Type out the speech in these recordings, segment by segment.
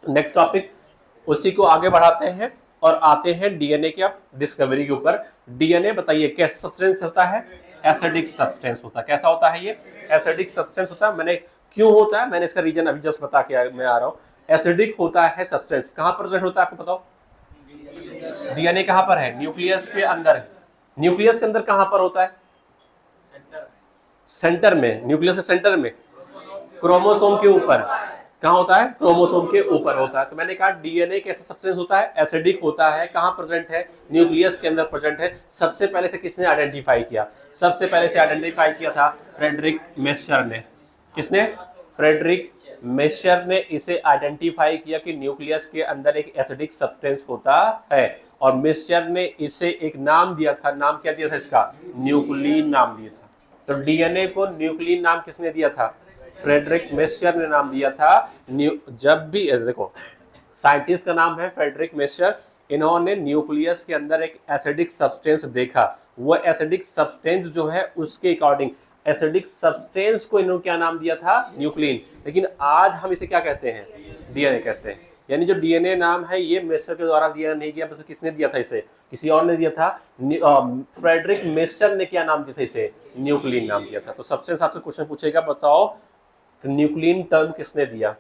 Next topic, उसी को आगे बढ़ाते हैं और आते हैं डीएनए के अब डिस्कवरी के ऊपर। डीएनए बताइए कैसा सब्सटेंस होता है? एसिडिक सब्सटेंस होता है। कैसा होता है ये? एसिडिक सब्सटेंस होता है। मैंने क्यों होता है, मैंने इसका रीजन अभी जस्ट बता के मैं आ रहा हूँ। एसिडिक होता है सब्सटेंस, कहाँ प्रेजेंट होता है आपको बताओ? डीएनए कहाँ पर है? न्यूक्लियस के अंदर। न्यूक्लियस के अंदर कहाँ पर होता है? सेंटर में, न्यूक्लियस के सेंटर में, क्रोमोसोम के ऊपर। कहाँ होता है? क्रोमोसोम के ऊपर होता है। तो मैंने कहा डीएनए कैसा सब्सटेंस होता है? एसिडिक होता है। कहाँ प्रेजेंट है? न्यूक्लियस के अंदर प्रेजेंट है। सबसे पहले से किसने आइडेंटिफाई किया? सबसे पहले से आइडेंटिफाई किया था फ्रेडरिक मेस्चर ने। किसने? फ्रेडरिक मेस्चर ने इसे आइडेंटिफाई किया कि न्यूक्लियस के अंदर एक एसिडिक सब्सटेंस होता है, और मेस्चर ने इसे एक नाम दिया था। नाम क्या दिया था इसका? न्यूक्लिन नाम दिया था। तो डीएनए को न्यूक्लिन नाम किसने दिया था? फ्रेडरिक मेस्चर ने नाम दिया था। जब भी देखो, साइंटिस्ट का नाम है फ्रेडरिक मेस्चर। इन्होंने न्यूक्लियस के अंदर एक एसिडिक सब्सटेंस देखा। वो एसिडिक सब्सटेंस जो है उसके अकॉर्डिंग एसिडिक सब्सटेंस को इन्होंने क्या नाम दिया था? न्यूक्लिन। लेकिन आज हम इसे क्या कहते हैं? डीएनए कहते हैं। यानी जो डीएनए नाम है ये मेस्चर के द्वारा दिया नहीं गया, बस किसने दिया था इसे? किसी और ने दिया था। फ्रेडरिक मेस्चर ने क्या नाम दिया था इसे? न्यूक्लिन नाम दिया था। तो सबसे आपसे क्वेश्चन पूछेगा, बताओ न्यूक्लिन टर्म किसने दिया?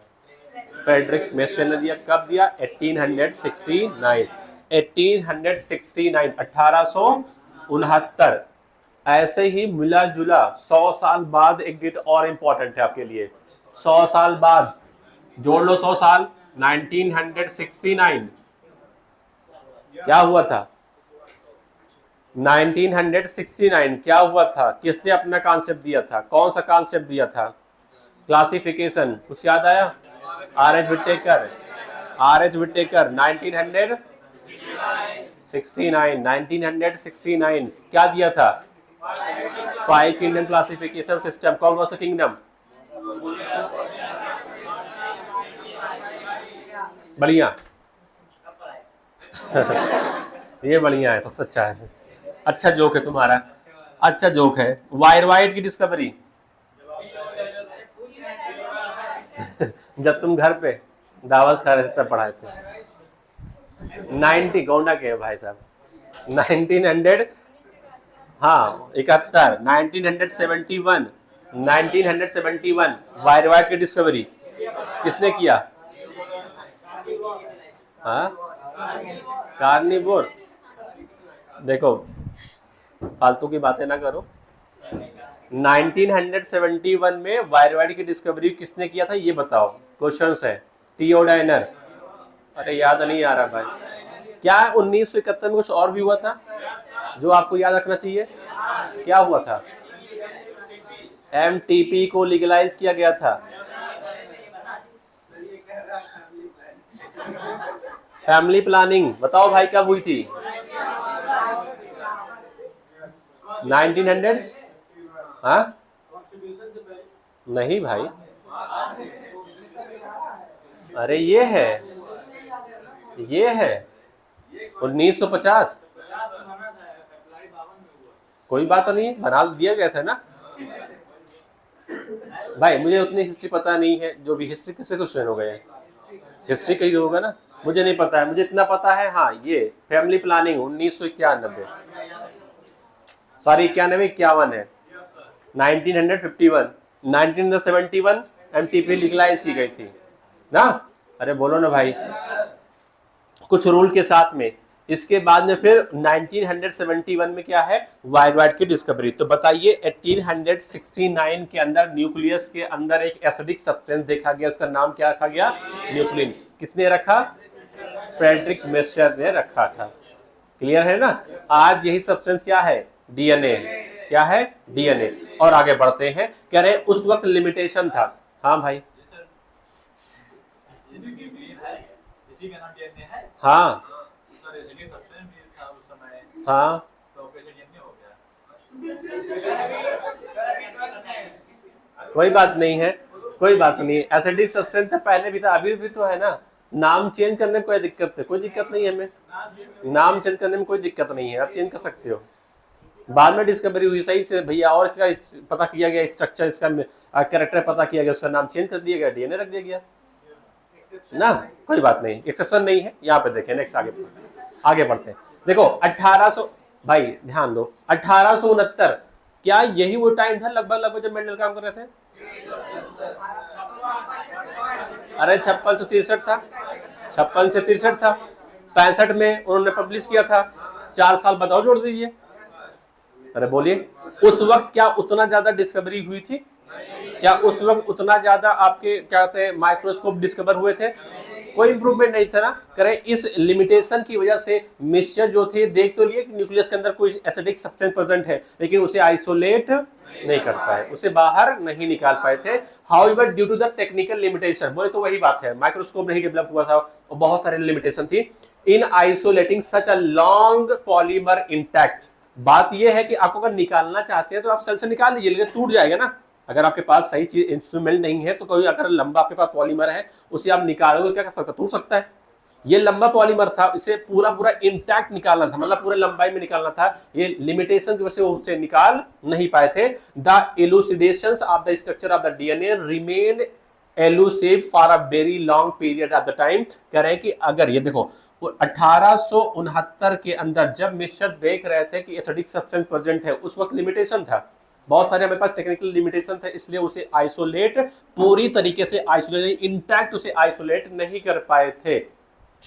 फ्रेडरिक मेस्चर ने दिया। कब दिया? 1869। 1869, 1869। ऐसे ही मिला जुला 100 साल बाद एक डेट और इंपॉर्टेंट है आपके लिए। 100 साल बाद जोड़ लो, 100 साल। 1969 क्या हुआ था? 1969 क्या हुआ था? किसने अपना कॉन्सेप्ट दिया था? कौन सा कॉन्सेप्ट दिया था? क्लासिफिकेशन, कुछ याद आया? आर.एच. विटेकर। आर.एच. विटेकर 1969 क्या दिया था? 5 किंगडम क्लासिफिकेशन सिस्टम। कौन कौन सा किंगडम? बढ़िया ये बढ़िया है, सबसे अच्छा है। अच्छा जोक है तुम्हारा, अच्छा जोक है। वायर वाइट की डिस्कवरी जब तुम घर पे दावत खा रहे तब पढ़ाए थे। 90 गौंडा के है भाई साहब। 1900, हाँ 71, 1971, 1971 वायर वाइट की डिस्कवरी किसने किया? हाँ, कार्निवोर। देखो फालतू की बातें ना करो। 1971 में वायरवाइड की डिस्कवरी किसने किया था ये बताओ? क्वेश्चंस है। टियोडाइनर। अरे याद नहीं आ रहा भाई। क्या 1971 में कुछ और भी हुआ था जो आपको याद रखना चाहिए? क्या हुआ था? एमटीपी को लीगलाइज किया गया था। फैमिली प्लानिंग बताओ भाई कब हुई थी? 1900। हाँ नहीं भाई, अरे ये है 1950। कोई बात नहीं, बना दिया गया था ना भाई। मुझे उतनी हिस्ट्री पता नहीं है, जो भी हिस्ट्री किससे क्वेश्चन हो गए, हिस्ट्री कहीं होगा ना, मुझे नहीं पता है। मुझे इतना पता है, हाँ ये फैमिली प्लानिंग 1991, सॉरी 91 51 है। 1951, 1971 एमटीपी लीगलाइज की गई थी ना। अरे बोलो ना भाई, कुछ रूल के साथ में। इसके बाद में फिर 1971 में क्या है? वायरवाइट की डिस्कवरी। तो बताइए 1869 के अंदर न्यूक्लियस के अंदर एक एसिडिक सब्सटेंस देखा गया, उसका नाम क्या रखा गया? न्यूक्लिन। किसने रखा? फ्रेडरिक मेस्चर ने रखा था। क्लियर है ना? आज यही सब्सटेंस क्या है? डीएनए। क्या है? डीएनए। और आगे बढ़ते हैं, कह रहे उस वक्त लिमिटेशन था। हाँ भाई, इसी का नाम डीएनए है। हाँ सर एसिडिक सब्सटेंस भी था उस समय, हाँ, तो कैसे डीएनए हो गया? कोई बात नहीं है, कोई बात नहीं। एसिडिक सब्सटेंस तो पहले भी था, अभी भी तो है ना। नाम चेंज करने में कोई दिक्कत है? कोई दिक्कत नहीं है हमें। नाम चेंज करने में कोई दिक्कत नहीं है, आप चेंज कर सकते हो। बाद में डिस्कवरी हुई सही से भैया, और इसका पता किया गया, स्ट्रक्चर इसका कैरेक्टर पता किया गया, उसका नाम चेंज कर दिया गया, डीएनए रख दिया गया। ना, कोई बात नहीं, एक्सेप्शन नहीं है। यहाँ पे देखें, नेक्स्ट आगे बढ़ते हैं। देखो 1800, भाई ध्यान दो, 1869 क्या यही वो टाइम था लगभग जब मेंडल काम कर रहे थे? अरे 56 से 63 था, 56 से 63 था। 65 में उन्होंने पब्लिश किया था, 4 साल बताओ जोड़ दीजिए। अरे बोलिए, उस वक्त क्या उतना ज्यादा डिस्कवरी हुई थी? क्या उस वक्त उतना ज्यादा आपके क्या कहते हैं माइक्रोस्कोप डिस्कवर हुए थे? कोई इंप्रूवमेंट नहीं था ना। करें इस लिमिटेशन की वजह से मिक्सचर जो थे देख तो लिए कि न्यूक्लियस के अंदर कोई एसिडिक सब्सटेंस प्रेजेंट है, लेकिन उसे आइसोलेट नहीं कर पाए, उसे बाहर नहीं निकाल पाए थे। However due to the technical limitation, बोले तो वही बात है, माइक्रोस्कोप नहीं डेवलप हुआ था और बहुत सारे लिमिटेशन थी in isolating such a long polymer intact. बात यह है कि आपको अगर निकालना चाहते हैं तो आप सेल से निकाल लीजिए, लेकिन टूट जाएगा ना। अगर आपके पास सही चीज इंस्ट्रूमेंट नहीं है तो कोई अगर लंबा आपके पास पॉलीमर है उसे आप निकालोगे, क्या कर सकता है? टूट सकता है। ये लंबा पॉलीमर था, इसे पूरा इंटैक्ट निकालना था, मतलब पूरे लंबाई में निकालना था। ये लिमिटेशन की वजह से उसे निकाल नहीं पाए थे। The elucidations of the structure of the DNA remain elusive for a very long period of the time. कह रहे हैं कि अगर ये देखो 1869 के अंदर जब मिक्सचर देख रहे थे कि एसिडिक सब्सटेंस प्रेजेंट है, उस वक्त लिमिटेशन था, बहुत सारे हमारे पास टेक्निकल लिमिटेशन थे, इसलिए उसे आइसोलेट पूरी तरीके से आइसोलेट इंटैक्ट उसे आइसोलेट नहीं कर पाए थे।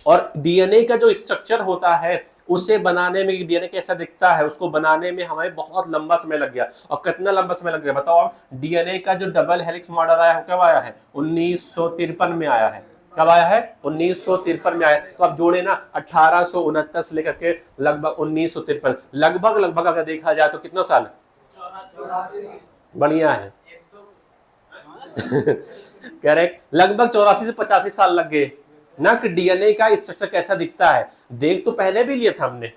और डीएनए का जो स्ट्रक्चर होता है उसे बनाने में, डीएनए कैसा दिखता है उसको बनाने में हमें बहुत लंबा समय लग गया। और कितना लंबा समय लग गया बताओ आप? डीएनए का जो डबल हेलिक्स मॉडल आया है कब आया है? 1953 में आया है। कब आया है? 1953 में आया। तो आप जोड़े ना 1869 से लेकर के लगभग 1953, लगभग अगर देखा जाए तो कितना साल? बढ़िया है करेक्ट, लगभग 84 से 85 साल लग गए ना कि डीएनए का स्ट्रक्चर कैसा दिखता है। देख तो पहले भी लिया था हमने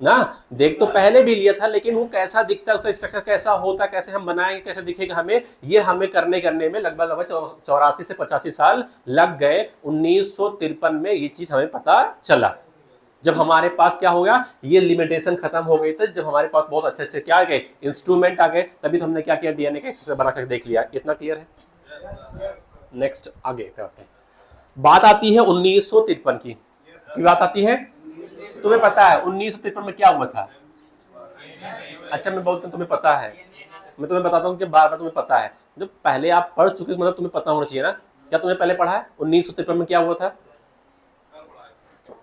ना, देख तो पहले भी लिया था, लेकिन वो कैसा दिखता है, उसका स्ट्रक्चर कैसा होता, कैसे हम बनाएंगे, कैसे दिखेगा हमें, ये हमें करने में लगभग 84 से 85 साल लग गए। 1953 में ये चीज हमें पता चला, जब हमारे पास क्या हो गया, ये लिमिटेशन खत्म हो गई थी, जब हमारे पास बहुत अच्छे क्या आ गए, इंस्ट्रूमेंट आ गए, तभी तो हमने क्या किया, डीएनए का स्ट्रक्चर बना कर देख लिया। इतना क्लियर है? नेक्स्ट आगे करते हैं। बात आती है 1953 की बात आती है। तुम्हें पता है 1953 में क्या हुआ था? अच्छा मैं बोलता हूँ तुम्हें पता है, मैं तुम्हें बताता हूँ कि बार बार तुम्हें पता है, जब पहले आप पढ़ चुके मतलब तुम्हें पता होना चाहिए ना। क्या तुम्हें पहले पढ़ा है 1953 में क्या हुआ था?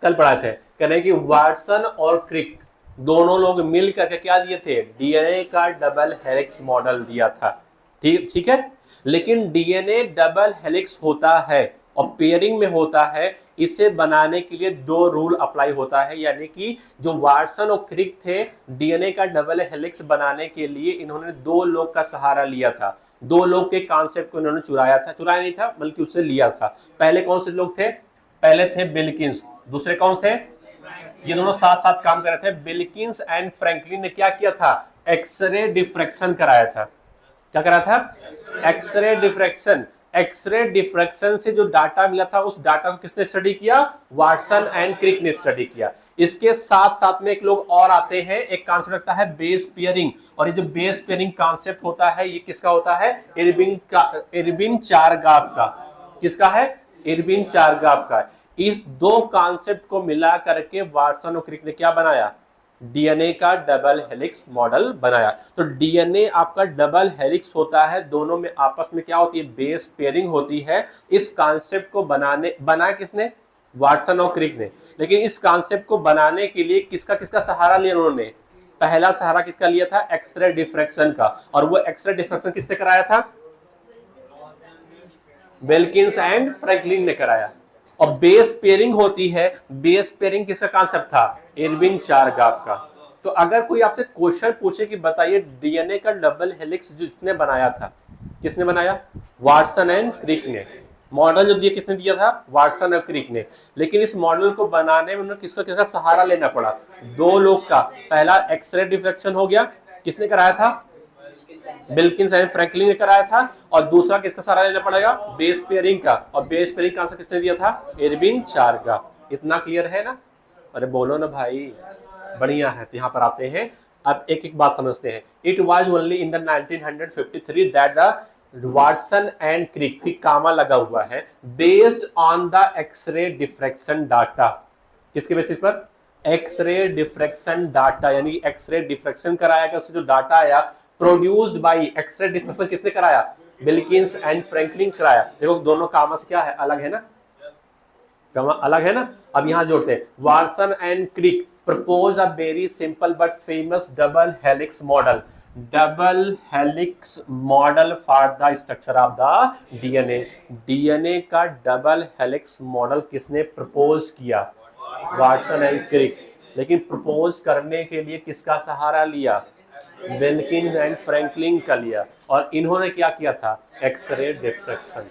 कल पढ़ाए थे। कह रहे हैं कि वाटसन और क्रिक दोनों लोग मिल करके क्या दिए थे? डीएनए का डबल हेलिक्स मॉडल दिया था। ठीक है, लेकिन डीएनए डबल हेलिक्स होता है और पेयरिंग में होता है, इसे बनाने के लिए 2 रूल अप्लाई होता है। यानी कि जो वाटसन और क्रिक थे, डीएनए का डबल हेलिक्स बनाने के लिए इन्होंने 2 लोग का सहारा लिया था। 2 लोग के कॉन्सेप्ट को इन्होंने चुराया नहीं था बल्कि उससे लिया था। पहले कौन से लोग थे? पहले थे विल्किंस, दूसरे कौन थे? ये दोनों साथ साथ काम कर रहे थे। विल्किंस एंड फ्रैंकलिन ने क्या किया था? एक्सरे डिफ्रैक्शन कराया था। क्या कराया था? X ray diffraction. एक्सरे डिफ्रैक्शन से जो डाटा मिला था, उस डाटा को किसने स्टडी किया? वाटसन एंड क्रिक ने स्टडी किया। इसके साथ साथ में एक लोग और आते हैं, एक कॉन्सेप्ट लगता है बेस पेयरिंग। और ये जो बेस पेयरिंग कॉन्सेप्ट होता है, ये किसका होता है? इरविन चारगाफ का। किसका है? इरविन चारगाफ का। इस 2 कॉन्सेप्ट को मिला करके वाटसन और क्रिक ने क्या बनाया? डीएनए का डबल हेलिक्स मॉडल बनाया। तो डीएनए आपका डबल हेलिक्स होता है, दोनों में आपस में क्या होती है? बेस पेयरिंग होती है। इस कॉन्सेप्ट को बनाया किसने? वाटसन और क्रिक ने। लेकिन इस कॉन्सेप्ट को बनाने के लिए किसका सहारा लिया उन्होंने? पहला सहारा किसका लिया था? एक्सरे डिफ्रैक्शन का। और वो एक्सरे डिफ्रैक्शन किसने कराया था? विल्किंस एंड फ्रैंकलिन ने कराया। और बेस पेयरिंग होती है, बेस पेयरिंग किसका कॉन्सेप्ट था? इरविन चारगाफ का। तो अगर कोई आपसे क्वेश्चन पूछे कि बताइए डीएनए का डबल हेलिक्स जिसने बनाया था, किसने बनाया? वाटसन एंड क्रिक ने। मॉडल जो दिया किसने दिया था? वाटसन और क्रिक ने। लेकिन इस मॉडल को बनाने में उन्हें किसका सहारा लेना पड़ा? 2 लोग का। पहला एक्सरे डिफ्रैक्शन हो गया, किसने कराया था? विल्किंस एंड फ्रैंकलिन ने कराया था। और दूसरा किसका सहारा लेना पड़ेगा? बेस पेयरिंग का। और बेस पेयरिंग का आंसर किसने दिया था? इरविन चारगाफ। इतना क्लियर है ना? अरे बोलो ना भाई, बढ़िया है। तो यहाँ पर आते हैं, अब एक एक बात समझते हैं। It was only in the 1953 that the Watson and Crick, comma लगा हुआ है, based on the X-ray diffraction data. किसके बेसिस पर? एक्सरे डिफ्रैक्शन डाटा, यानी एक्सरे डिफ्रैक्शन कराया गया, उससे जो डाटा आया प्रोड्यूस्ड बाय एक्सरे डिफ्रैक्शन किसने कराया? विल्किंस एंड फ्रैंकलिन कराया। देखो दोनों कामा से क्या है, अलग है ना, कामा अलग है ना। अब यहां जोड़ते हैं, Watson and Crick propose a very simple but famous double helix model, double helix model for the structure of the DNA. DNA का डबल हेलिक्स मॉडल किसने प्रपोज किया? Watson and Crick. लेकिन प्रपोज करने के लिए किसका सहारा लिया? विल्किंस एंड फ्रैंकलिन का लिया। और इन्होंने क्या किया था? X ray diffraction.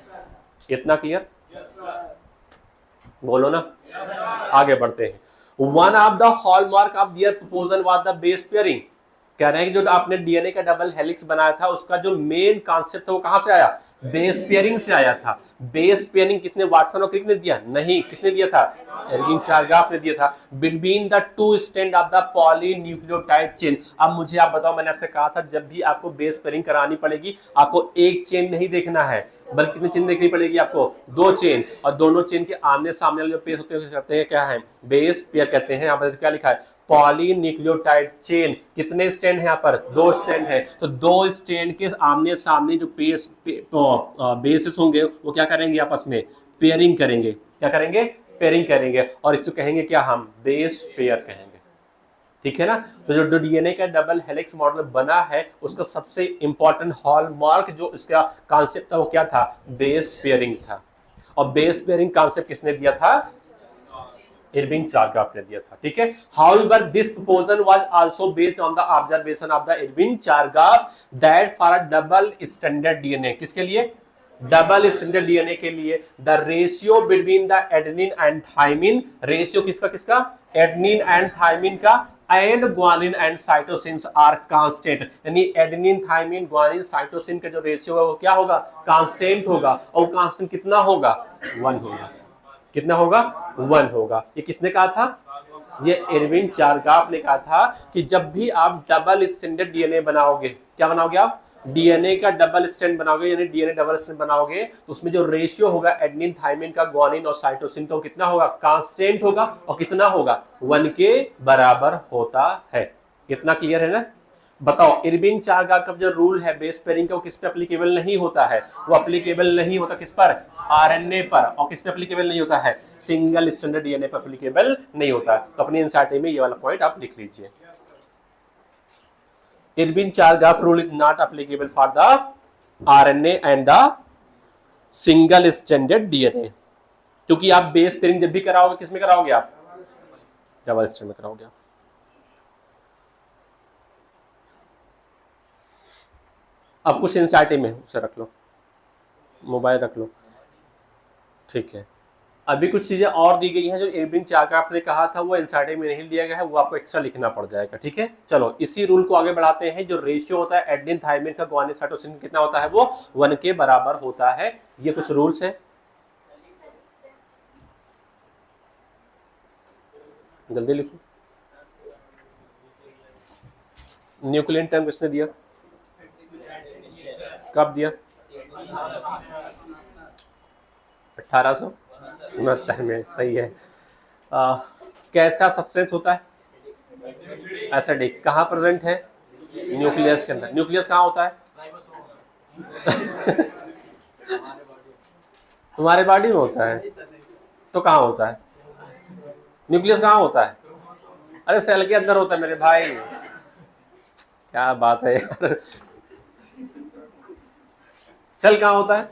इतना क्लियर? बोलो ना। आगे बढ़ते हैं। One of the hallmark of their proposal was the base pairing. कह रहे हैं कि जो आपने डीएनए का डबल हेलिक्स बनाया था उसका जो मेन कॉन्सेप्ट था वो कहां से आया? बेस पेयरिंग से आया था। बेस पेयरिंग किसने? वाटसन और क्रिक ने दिया? नहीं, किसने दिया था? एर्विन चारगाफ ने दिया था। Between the two strand of the polynucleotide chain. अब मुझे आप बताओ, मैंने आपसे कहा था जब भी आपको बेस पेयरिंग करानी पड़ेगी आपको एक चेन नहीं देखना है बल्कि कितनी चेन देखनी पड़ेगी आपको? दो चेन। और दोनों चेन के आमने सामने वाले जो पेयर होते हैं कहते हैं क्या है? बेस पेयर कहते हैं। यहाँ पर क्या लिखा है? Polynucleotide chain. कितने स्ट्रैंड है यहाँ पर? दो स्ट्रैंड है। तो दो स्ट्रैंड के आमने सामने जो बेसिस होंगे वो क्या करेंगे? आपस में पेयरिंग करेंगे। क्या करेंगे? पेयरिंग करेंगे। और इसको कहेंगे क्या हम? बेस पेयर कहेंगे। ठीक है ना। तो जो डीएनए का डबल हेलिक्स मॉडल बना है उसका सबसे इंपॉर्टेंट हॉलमार्क जो इसका कॉन्सेप्ट था वो क्या था? बेस पेयरिंग था। और बेस पेयरिंग कॉन्सेप्ट किसने दिया था? इरविन चारगाफ ने दिया था। ठीक है। However this proposal was also based on the observation of the Erwin Chargaff that for a double standard DNA. किसके लिए? डबल स्टैंडर्ड डीएनए के लिए the ratio between the adenine and thymine, ratio किसका किसका? एडेनिन एंड थाइमिन का, and guanine and cytosines are constant. यानी adenine thymine guanine cytosine का जो रेशियो है वो क्या होगा? कांस्टेंट होगा। और कांस्टेंट कितना होगा? 1 होगा। कितना होगा? 1 होगा। ये किसने कहा था? ये इरविन चारगाफ ने कहा था कि जब भी आप डबल स्टैंडर्ड डीएनए बनाओगे, क्या बनाओगे आप? डीएनए का डबल स्टैंड बनाओगे, यानी डीएनए डबल स्टैंड बनाओगे तो उसमें जो रेशियो होगा एडेनिन थाइमिन का, ग्वानिन और साइटोसिन का, कितना होगा? कांस्टेंट होगा। और कितना होगा? 1 के बराबर होता है। कितना क्लियर है ना? बताओ, इरविन चारगाफ का जो रूल है बेस पेयरिंग का वो किस पे एप्लीकेबल नहीं होता है? वो एप्लीकेबल नहीं होता किस पर? आरएनए पर। और किस पे एप्लीकेबल नहीं होता है? सिंगल स्टैंडर्ड डीएनए पर एप्लीकेबल नहीं होता है। तो अपनी एनसीईआरटी में ये वाला पॉइंट आप लिख लीजिए। Irwin चारगाफ rule is not applicable for the RNA and the single standard DNA, क्योंकि आप बेस पेयरिंग जब भी कराओगे किस में कराओगे? आप डबल स्टैंड में कराओगे। अब कुछ एनसीईआरटी में उसे रख लो, मोबाइल रख लो। ठीक है। अभी कुछ चीजें और दी गई हैं जो इरविन चारगाफ ने कहा था वो एनसीईआरटी में नहीं दिया गया है, वो आपको एक्स्ट्रा लिखना पड़ जाएगा। ठीक है। चलो इसी रूल को आगे बढ़ाते हैं। जो रेशियो होता है एडेनिन थाइमिन का, ग्वानिन साइटोसिन कितना होता है? वो 1 के बराबर होता है। ये कुछ रूल्स है, जल्दी लिखो। न्यूक्लियन टर्म किसने दिया? कब दिया? 1869 में। सही है। कैसा सब्सटेंस होता है? एसिडिक। कहाँ प्रेजेंट है? न्यूक्लियस के अंदर। न्यूक्लियस कहाँ होता है? तुम्हारे बॉडी में होता है। तो कहाँ होता है? न्यूक्लियस कहाँ होता है? अरे सेल के अंदर होता है मेरे भाई। क्या बात है यार। सेल कहाँ होता है?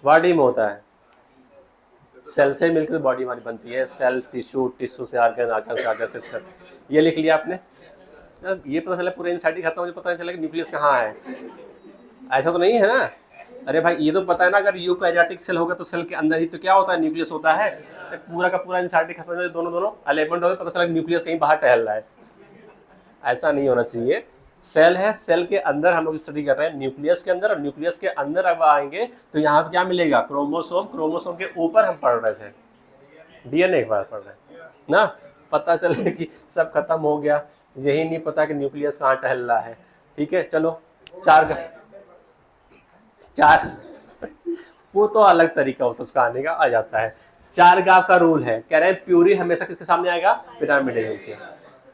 बॉडी में होता है। सेल से मिलकर बॉडी हमारी बनती है। सेल, टिश्यू, टिश्यू से आर्गन, आर्गन से आर्गन सिस्टम। ये लिख लिया आपने। ये पता चला पूरे एनसीईआरटी खत्म, मुझे पता नहीं चला कि न्यूक्लियस कहाँ है। ऐसा तो नहीं है ना? अरे भाई ये तो पता है ना, अगर यूकैरियोटिक सेल होगा तो सेल के अंदर ही तो क्या होता है? न्यूक्लियस होता है। पूरा का पूरा एनसीईआरटी खत्म हो, दोनों एलिमेंट हो, पता चला न्यूक्लियस कहीं बाहर टहल रहा है। ऐसा नहीं होना चाहिए। सेल है, सेल के अंदर हम लोग स्टडी कर रहे हैं, न्यूक्लियस के अंदर। और न्यूक्लियस के अंदर अब आएंगे तो यहाँ पे क्या मिलेगा? क्रोमोसोम। क्रोमोसोम के ऊपर हम पढ़ रहे थे, डीएनए के बारे में पढ़ रहे हैं ना। पता चले कि सब खत्म हो गया, यही नहीं पता कि न्यूक्लियस कहाँ टहल रहा है। ठीक है। चलो चार वो तो अलग तरीका होता है उसका आने का, आ जाता है। 4 गाव का रूल है, कह रहे हैं प्यूरिन हमेशा किसके सामने आएगा, पिरामिडिन के,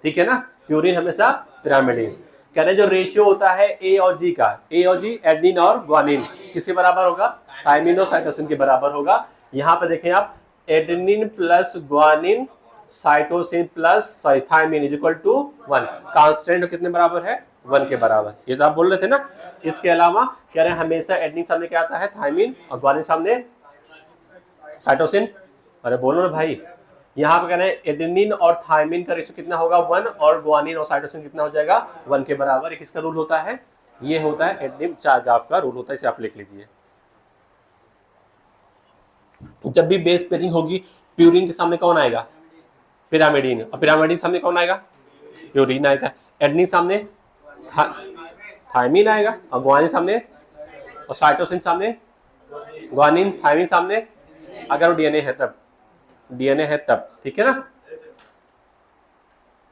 ठीक है ना, प्यूरिन हमेशा पिरामिडिन। कह रहे हैं जो रेशियो होता है ए और जी का, ए और जी एडेनिन और ग्वानिन किसके बराबर होगा, थायमिन और साइटोसिन के बराबर होगा। यहाँ पे देखें आप, adenine plus guanine cytosine plus sorry thymine is equal to 1, constant कितने बराबर है, 1 के बराबर, ये तो आप बोल रहे थे ना। इसके अलावा कह रहे हैं हमेशा एडेनिन सामने क्या आता है, थायमिन, और ग्वानिन सामने साइटोसिन। अरे बोलो ना भाई, यहाँ पे कह रहे हैं एडेनिन और थायमिन का रेशियो कितना होगा 1, और ग्वानिन और साइटोसिन कितना हो जाएगा 1 के बराबर। ये किसका रूल होता है, ये होता है एडेनिन चारगाफ का रूल होता है, इसे आप लिख लीजिए। जब भी बेस पेयरिंग होगी, प्यूरिन के सामने कौन आएगा, पिरामिडिन, और पिरामिडिन सामने कौन आएगा, प्यूरिन आएगा। एडेनिन सामने थायमिन आएगा, और ग्वानिन सामने, और साइटोसिन सामने ग्वानिन, थायमिन सामने, अगर वो डीएनए है तब, डीएनए है तब, ठीक है ना,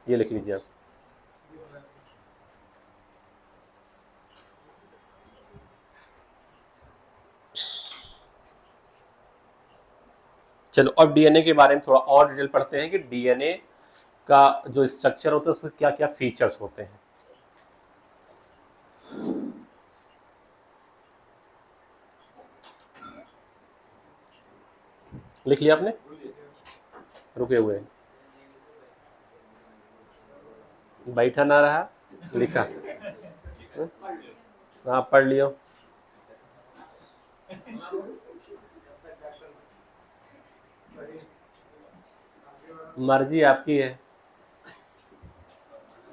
ये लिख लीजिए आप। चलो अब डीएनए के बारे में थोड़ा और डिटेल पढ़ते हैं कि डीएनए का जो स्ट्रक्चर होता है उसके क्या क्या फीचर्स होते हैं। लिख लिया आपने, रुके हुए, बैठा ना रहा, लिखा, आप पढ़ लियो। मर्जी आपकी है,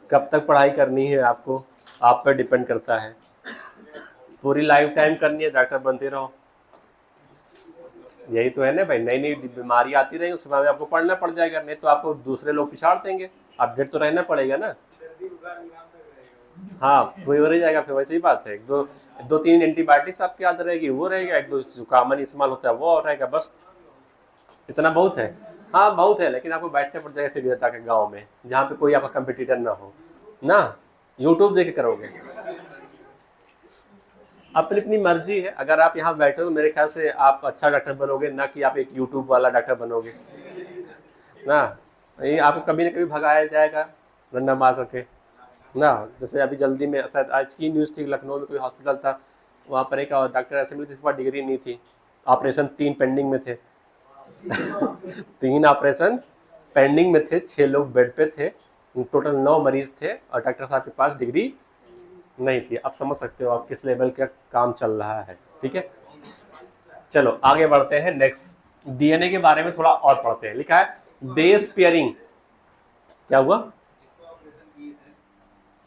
कब तक पढ़ाई करनी है आपको, आप पर डिपेंड करता है। पूरी लाइफ टाइम करनी है, डॉक्टर बनते रहो, यही तो है ना भाई। नई नई बीमारी आती रही, उस समय आपको पढ़ना पड़ जाएगा, नहीं तो आपको दूसरे लोग पिछाड़ देंगे, अपडेट तो रहना पड़ेगा ना। हाँ वही हो जाएगा, फिर वैसे ही बात है, दो तीन एंटीबायोटिक्स आपकी याद रहेगी, वो रहेगा, एक दो जो कॉमन इस्तेमाल होता है वो रहेगा, बस इतना बहुत है। हाँ बहुत है, लेकिन आपको बैठने पड़ जाएगा फिर ताकि गाँव में, जहाँ पे कोई आपका कंपटीटर ना हो ना, यूट्यूब देख करोगे, अपनी अपनी मर्जी है। अगर आप यहाँ बैठे हो तो मेरे ख्याल से आप अच्छा डॉक्टर बनोगे, ना कि आप एक यूट्यूब वाला डॉक्टर बनोगे ना। ये आपको कभी ना कभी भगाया जाएगा डंडा मार करके ना। जैसे अभी जल्दी में शायद आज की न्यूज़ थी, लखनऊ में कोई हॉस्पिटल था, वहाँ पर एक डॉक्टर ऐसे मिले जिसके पास डिग्री नहीं थी, ऑपरेशन 3 पेंडिंग में थे 3 ऑपरेशन पेंडिंग में थे, 6 लोग बेड पे थे, टोटल 9 मरीज थे, और डॉक्टर साहब के पास डिग्री नहीं थी। आप समझ सकते हो आप किस लेवल का काम चल रहा है, ठीक है। चलो आगे बढ़ते हैं, नेक्स्ट डीएनए के बारे में थोड़ा और पढ़ते हैं। लिखा है बेस पेयरिंग, क्या हुआ,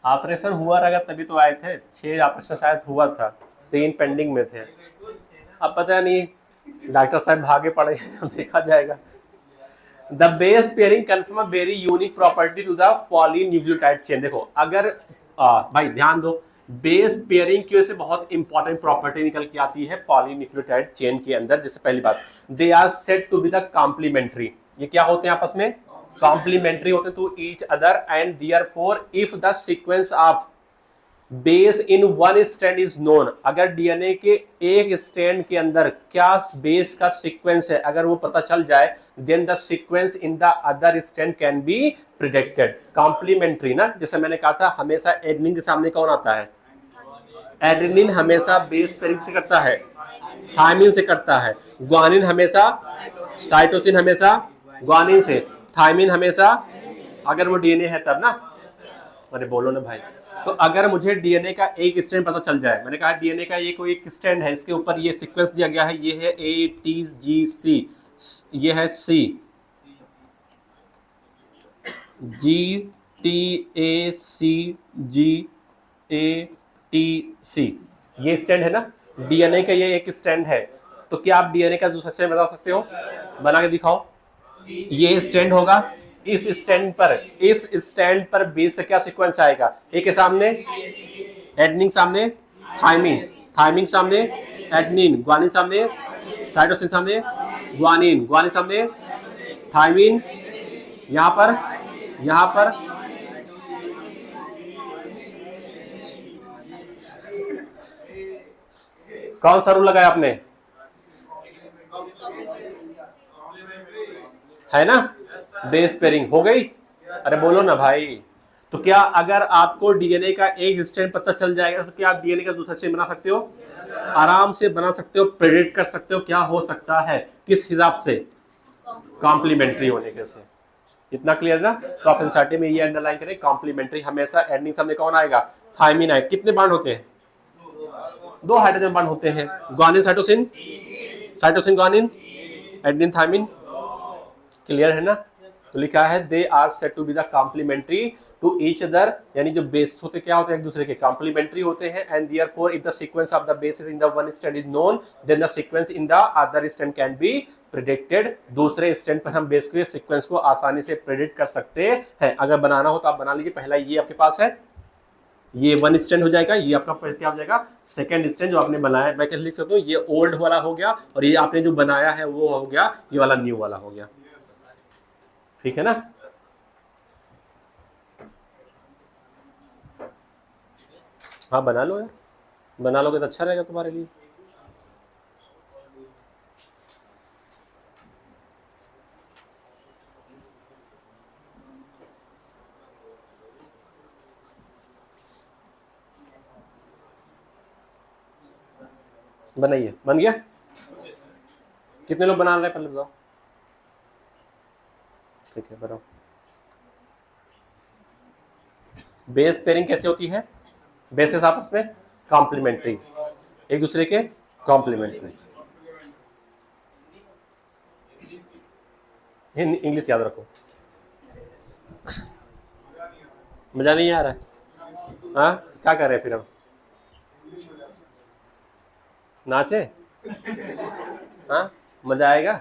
ऑपरेशन हुआ रहेगा तभी तो आए थे, 6 ऑपरेशन शायद हुआ था, 3 पेंडिंग में थे, अब पता नहीं डॉक्टर साहब भागे पड़े देखा जाएगा। The base pairing confirm a very unique property to the polynucleotide chain. देखो अगर भाई ध्यान दो, बेस पेयरिंग की वजह से बहुत इंपॉर्टेंट प्रॉपर्टी निकल के आती है पॉलीन्यूक्लियोटाइड चेन के अंदर। जैसे पहली बात, they are said to be the complementary, ये क्या होते हैं आपस में, कॉम्प्लीमेंट्री होते हैं to each other, and therefore if the sequence of base in one strand is known, अगर डीएनए के एक स्ट्रैंड के अंदर क्या बेस का सीक्वेंस है अगर वो पता चल जाए, then the sequence in the other strand can be predicted. Complementary ना, जैसे मैंने कहा था हमेशा एडेनिन के सामने कौन आता है, एडेनिन हमेशा बेस पेयरिंग से करता है, थायमिन से करता है, ग्वानिन हमेशा, साइटोसिन हमेशा ग्वानिन से, थायमिन हमेशा, अगर वो डीएनए है तब ना। अरे बोलो ना भाई, तो अगर मुझे डीएनए का एक स्ट्रैंड पता चल जाए, मैंने कहा डीएनए का ये कोई एक स्ट्रैंड है, इसके ऊपर ये सीक्वेंस दिया गया है, ये है ATGC, ये है C, GTACGATC, ये स्ट्रैंड है ना, डीएनए का ये एक स्ट्रैंड है। तो क्या आप डीएनए का दूसरा स्ट्रैंड बता सकते हो, बना के दिखाओ। ये स्ट्रैंड होगा, इस स्टैंड पर बेस का क्या सीक्वेंस आएगा, एक के सामने एडेनिन, सामने थायमिन, थायमिन सामने एडेनिन, ग्वानिन सामने साइटोसिन, सामने ग्वानिन, ग्वानिन सामने थायमिन, यहां पर कौन सा रूल लगाया आपने, है ना, बेस पेयरिंग हो गई। अरे बोलो ना भाई। तो क्या अगर आपको डीएनए का एक स्ट्रैंड पता चल जाएगा तो क्या आप डीएनए का दूसरा स्ट्रैंड बना सकते हो, आराम से बना सकते हो, प्रेडिक्ट कर सकते हो क्या हो सकता है, किस हिसाब से, कॉम्प्लीमेंट्री होने के से। इतना क्लियर ना। तो आप एनसीईआरटी में ये अंडरलाइन करें, कॉम्प्लीमेंट्री हमेशा एंडिंग सामने कौन आएगा, थायमिन आएगा। कितने बांड होते हैं, 2 हाइड्रोजन बांड होते हैं, guanine cytosine, cytosine guanine, adenine thymine. Clear है ना। तो लिखा है they are said to be the complementary to each other, यानी जो बेस होते क्या होते हैं, एक दूसरे के कॉम्प्लीमेंट्री होते हैं। And therefore if the sequence of the bases in the one strand is known then the sequence in the other strand can be predicted. दूसरे स्ट्रैंड पर हम बेस के सीक्वेंस को आसानी से प्रेडिक्ट कर सकते हैं। अगर बनाना हो तो आप बना लीजिए। पहला ये आपके पास है, ये वन स्टैंड हो जाएगा, ये आपका क्या हो जाएगा, सेकंड स्टैंड जो आपने बनाया है। मैं कैसे लिख सकता हूँ, ये ओल्ड वाला हो गया और ये आपने जो बनाया है वो हो गया, ये वाला न्यू वाला हो गया। ठीक है ना। हाँ बना लो यार, बना लोगे तो अच्छा रहेगा तुम्हारे लिए। बनाइए। बन गया, कितने लोग बना रहे हैं पहले बताओ। ठीक है बनाओ। बेस पेयरिंग कैसे होती है, बेसेस आपस में कॉम्प्लीमेंट्री, एक दूसरे के कॉम्प्लीमेंट्री। इंग्लिश याद रखो, मजा नहीं आ रहा है। हाँ क्या कर रहे हैं फिर हम, नाचे, हाँ मजा आएगा।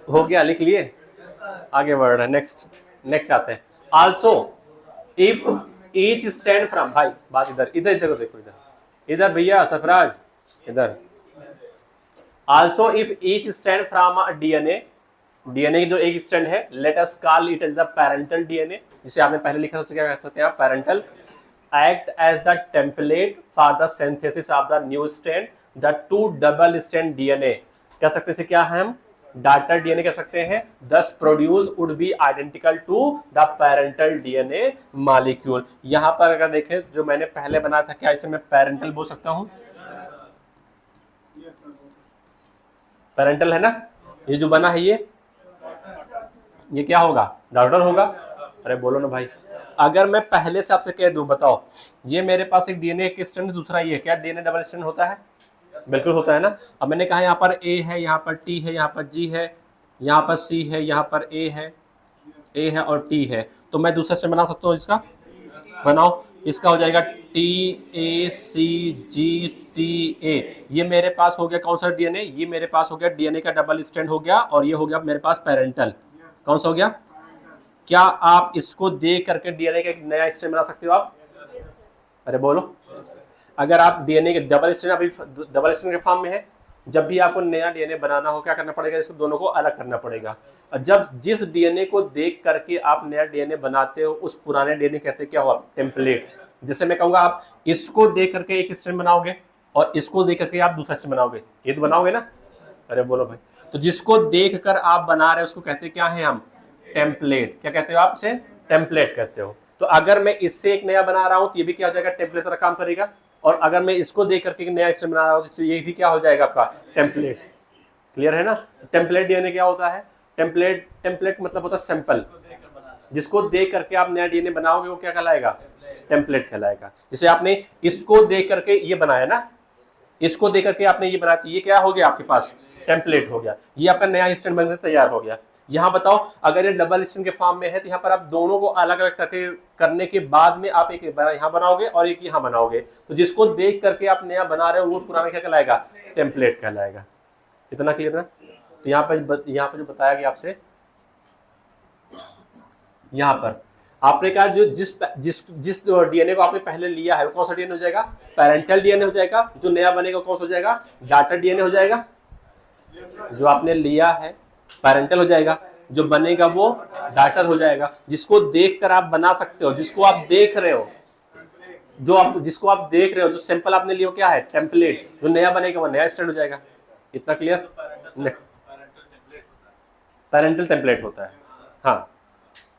हो गया, लिख लिए, आगे बढ़ रहे हैं। नेक्स्ट आते हैं। Also if each strand from, भाई बात इधर इधर इधर देखो, इधर भैया सरफराज इधर। Also if each strand from DNA, DNA की जो एक स्टैंड है, let us call it as the parental DNA, जिसे आपने पहले लिखा था उसे क्या कह सकते हैं आप, parental. Act as the template for the synthesis of the new strand, the 2 double strand DNA कह सकते हैं, क्या है हम डाटर डीएनए कह सकते हैं। Thus produce would be identical to the parental DNA molecule. यहां पर अगर देखें जो मैंने पहले बनाया था, क्या इसे मैं पैरेंटल बोल सकता हूं, पैरेंटल है ना। ये जो बना है ये क्या होगा, डॉटर होगा। अरे बोलो ना भाई। अगर मैं पहले से आपसे कह दूं, बताओ ये मेरे पास एक डीएनए एक स्ट्रैंड, दूसरा ये, क्या डीएनए डबल स्ट्रैंड होता है, बिल्कुल होता है ना। अब मैंने कहा यहाँ पर ए है, यहाँ पर टी है, यहाँ पर जी है, यहाँ पर सी है, यहाँ पर ए है और टी है। तो मैं दूसरा स्ट्रैंड बना सकता हूँ, इसका बनाओ, इसका हो जाएगा T A C G T A. ये मेरे पास हो गया कौन सा डीएनए, ये मेरे पास हो गया डीएनए का डबल स्ट्रैंड हो गया, और ये हो गया मेरे पास पैरेंटल। कौन सा हो गया, क्या आप इसको देख करके डीएनए का एक नया स्ट्रैंड बना सकते हो आप, अरे बोलो। अगर आप डीएनए के डबल स्ट्रैंड, अभी डबल स्ट्रैंड के फॉर्म में है, जब भी आपको नया डीएनए बनाना हो क्या करना पड़ेगा, इसको दोनों को अलग करना पड़ेगा। और जब जिस डीएनए को देख करके आप नया डीएनए बनाते हो, उस पुराने डीएनए कहते हैं क्या हुआ, टेम्पलेट। जैसे मैं कहूंगा आप इसको देख करके एक स्ट्रैंड बनाओगे और इसको देख करके आप दूसरा स्ट्रैंड बनाओगे, ये तो बनाओगे ना, अरे बोलो भाई। तो जिसको देख कर आप बना रहे हो उसको कहते हैं क्या है हम, टेम्पलेट। क्या कहते हो आप इसे, टेम्पलेट कहते हो। तो अगर मैं इससे एक नया बना रहा हूं तो ये भी क्या हो जाएगा, टेम्पलेट तरह काम करेगा। और अगर मैं इसको देख करके एक नया स्ट्रैंड बना रहा हूं तो ये भी क्या हो जाएगा आपका, टेम्पलेट। क्लियर है ना। टेम्पलेट डीएनए क्या होता है, टेम्पलेट मतलब होता है सैंपल, जिसको देख करके आप नया डीएनए बनाओगे वो क्या कहलाएगा, टेम्पलेट कहलाएगा। जैसे आपने इसको देख करके ये बनाया ना, इसको देख करके आपने ये बनाया, तो ये क्या हो गया आपके पास, टेम्पलेट हो गया। ये आपका नया स्टैंड बनकर तैयार हो गया। यहाँ बताओ अगर ये डबल स्टैंड के फॉर्म में है तो यहाँ पर आप दोनों को अलग अलग करके करने के बाद में आप एक यहाँ बनाओगे और एक यहाँ बनाओगे। तो जिसको देख करके आप नया बना रहे हो वो पुराना क्या कहलाएगा, टेम्पलेट कहलाएगा। इतना क्लियर ना। तो यहाँ पर जो बताया गया आपसे, यहाँ पर आपने कहा जो जिस डीएनए को आपने पहले लिया है वो कौन सा डीएनए हो जाएगा, पैरेंटल डीएनए हो जाएगा। जो नया बनेगा कौन सा हो जाएगा, डाटर डीएनए हो जाएगा। जो आपने लिया है पैरेंटल हो जाएगा, जो बनेगा वो डाटर हो जाएगा, जिसको देखकर आप बना सकते हो, जिसको आप देख रहे हो, जिसको आप देख रहे हो, जो सैंपल आपने लिया क्या है, टेम्पलेट, जो नया बनेगा वो नया स्टैंड हो जाएगा। इतना क्लियर? पैरेंटल टेम्पलेट होता है, हाँ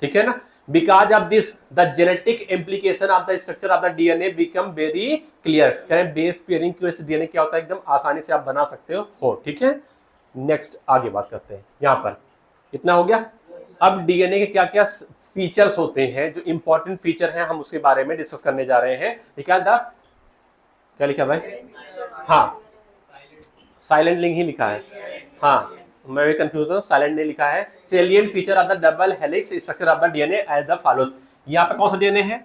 ठीक है ना। Because of this the genetic implication of the structure of the DNA become very clear. करें बेस पेयरिंग की वजह से डीएनए क्या होता है, एकदम आसानी से आप बना सकते हो, ठीक है। नेक्स्ट आगे बात करते हैं, यहां पर इतना हो गया। अब डीएनए के क्या क्या फीचर्स होते हैं, जो इंपॉर्टेंट फीचर हैं, हम उसके बारे में डिस्कस करने जा रहे हैं। क्या लिखा भाई? हाँ, साइलेंट लिंक ही लिखा है, हाँ मैं भी कंफ्यूज हूँ, साइलेंट नहीं लिखा है। Salient feature of the double helix structure of the DNA as the follows. यहाँ पे कौन सा डीएनए है?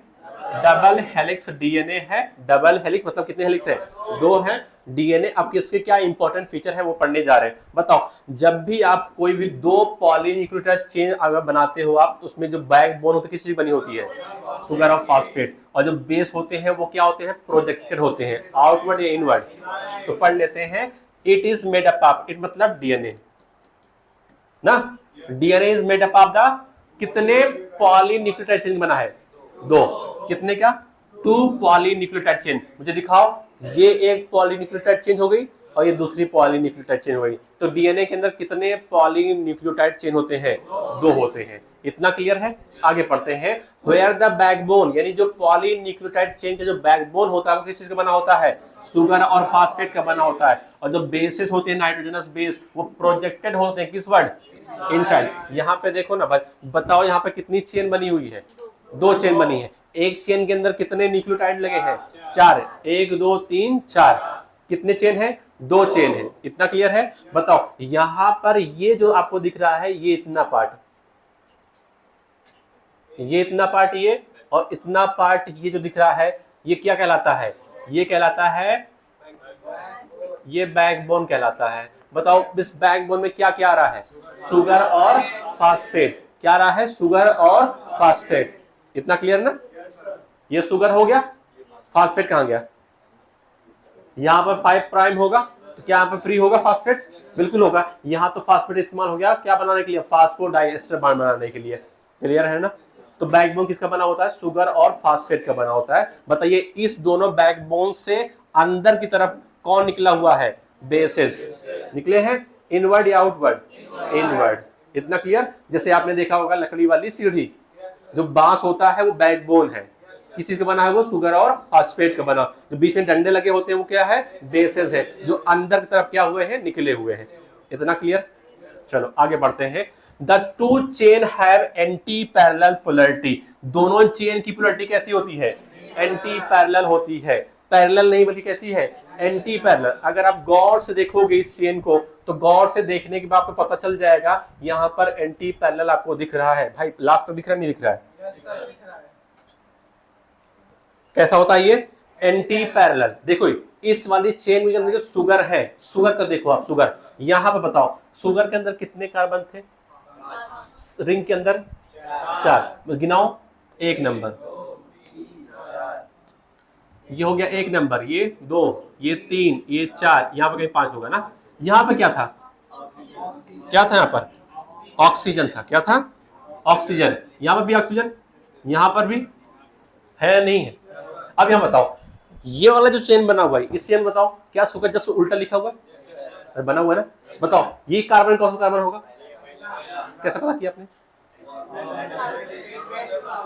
डबल हेलिक्स डीएनए है। डबल हेलिक्स मतलब कितने हेलिक्स है? 2 है डीएनए। अब किसके क्या इंपॉर्टेंट फीचर है वो पढ़ने जा रहे हैं। बताओ, जब भी आप कोई भी 2 पॉलीन्यूक्लियोटाइड चेन अगर बनाते हो आप, तो उसमें जो बैकबोन होती है किस चीज बनी होती है? शुगर और फास्फेट। और जो बेस होते हैं वो क्या होते हैं? प्रोजेक्टेड होते हैं, आउटवर्ड या इनवर्ड। तो पढ़ लेते हैं। It is made up of, it मतलब डीएनए ना, DNA is made up of the कितने पॉलीन्यूक्लियोटाइड चेन बना है? 2। कितने क्या? 2 पॉलीन्यूक्लियोटाइड चेन। मुझे दिखाओ, ये एक पॉलीन्यूक्लियोटाइड चेन हो गई और ये दूसरी पॉलीन्यूक्लियोटाइड चेन हो गई। तो डीएनए के अंदर कितने पॉलीन्यूक्लियोटाइड चेन होते हैं? 2 होते हैं। इतना क्लियर है? आगे पढ़ते हैं। वेयर द बैकबोन, यानी जो पॉलीन्यूक्लियोटाइड चेन का जो बैकबोन होता है वो किस चीज का बना होता है? शुगर और फास्फेट का बना होता है। और जो बेसेस होते हैं नाइट्रोजनस बेस, वो प्रोजेक्टेड होते हैं किस वर्ड? इनसाइड। यहाँ पे देखो ना भाई, बताओ यहाँ पे कितनी चेन बनी हुई है? 2 चेन बनी है। एक चेन के अंदर कितने न्यूक्लियोटाइड लगे हैं? 4। 1 2 3 4। कितने चेन है? 2 चेन है। इतना क्लियर है? बताओ यहां पर ये जो आपको दिख रहा है, ये इतना पार्ट, ये इतना पार्ट, ये और इतना पार्ट, ये जो दिख रहा है ये क्या कहलाता है? ये कहलाता है, ये बैकबोन कहलाता है। बताओ इस बैकबोन में क्या क्या आ रहा है? शुगर और फास्फेट। क्या आ रहा है? शुगर और फास्फेट। इतना क्लियर ना? ये शुगर हो गया, फास्फेट कहां गया? यहां पर 5 प्राइम होगा, तो क्या यहां पर फ्री होगा फास्फेट? बिल्कुल होगा। यहां तो फास्फेट इस्तेमाल हो गया क्या बनाने के लिए? फास्फोडाइएस्टर बॉन्ड बनाने के लिए। क्लियर है ना? तो बैकबोन किसका बना होता है? शुगर और फास्फेट का बना होता है। बताइए इस दोनों बैकबोन से अंदर की तरफ कौन निकला हुआ है? बेसेस निकले हैं, इनवर्ड या आउटवर्ड? इनवर्ड। इतना क्लियर? जैसे आपने देखा होगा लकड़ी वाली सीढ़ी, जो बांस होता है वो बैकबोन है, किस चीज का बना है? वो शुगर और फास्फेट का बना। जो बीच में डंडे लगे होते हैं वो क्या है? बेसेस है, जो अंदर की तरफ क्या हुए हैं? निकले हुए हैं। इतना क्लियर? चलो आगे बढ़ते हैं। The 2 chain have anti parallel polarity. दोनों चेन की पोलैरिटी कैसी होती है? एंटी पैरेलल होती है। पैरेलल नहीं बल्कि कैसी है? Anti parallel. अगर आप गौर से देखोगे इस चेन को, तो गौर से देखने के बाद आपको पता चल जाएगा यहां पर एंटी पैरेलल आपको दिख रहा है। भाई लास्ट तक दिख रहा है, नहीं दिख रहा है? कैसा होता है ये? Anti parallel. देखो इस वाली चेन के अंदर जो शुगर है, शुगर का देखो आप, शुगर यहां पर बताओ, शुगर के अंदर कितने कार्बन थे? रिंग के अंदर 4। गिनाओ। 1 नंबर, ये हो गया 1 नंबर, ये 2, ये 3, ये 4, यहां पर कहीं 5 होगा ना। यहां पर क्या था? क्या था यहां पर? ऑक्सीजन था। क्या था? ऑक्सीजन। यहां पर भी ऑक्सीजन, यहां पर भी है, नहीं है। अब यहां बताओ, ये वाला जो चेन बना हुआ है, इस चेन बताओ क्या शुगर जस्ट उल्टा लिखा हुआ है? बना हुआ है ना? बताओ ये कार्बन कौन सा कार्बन होगा? कैसा पता किया आपने?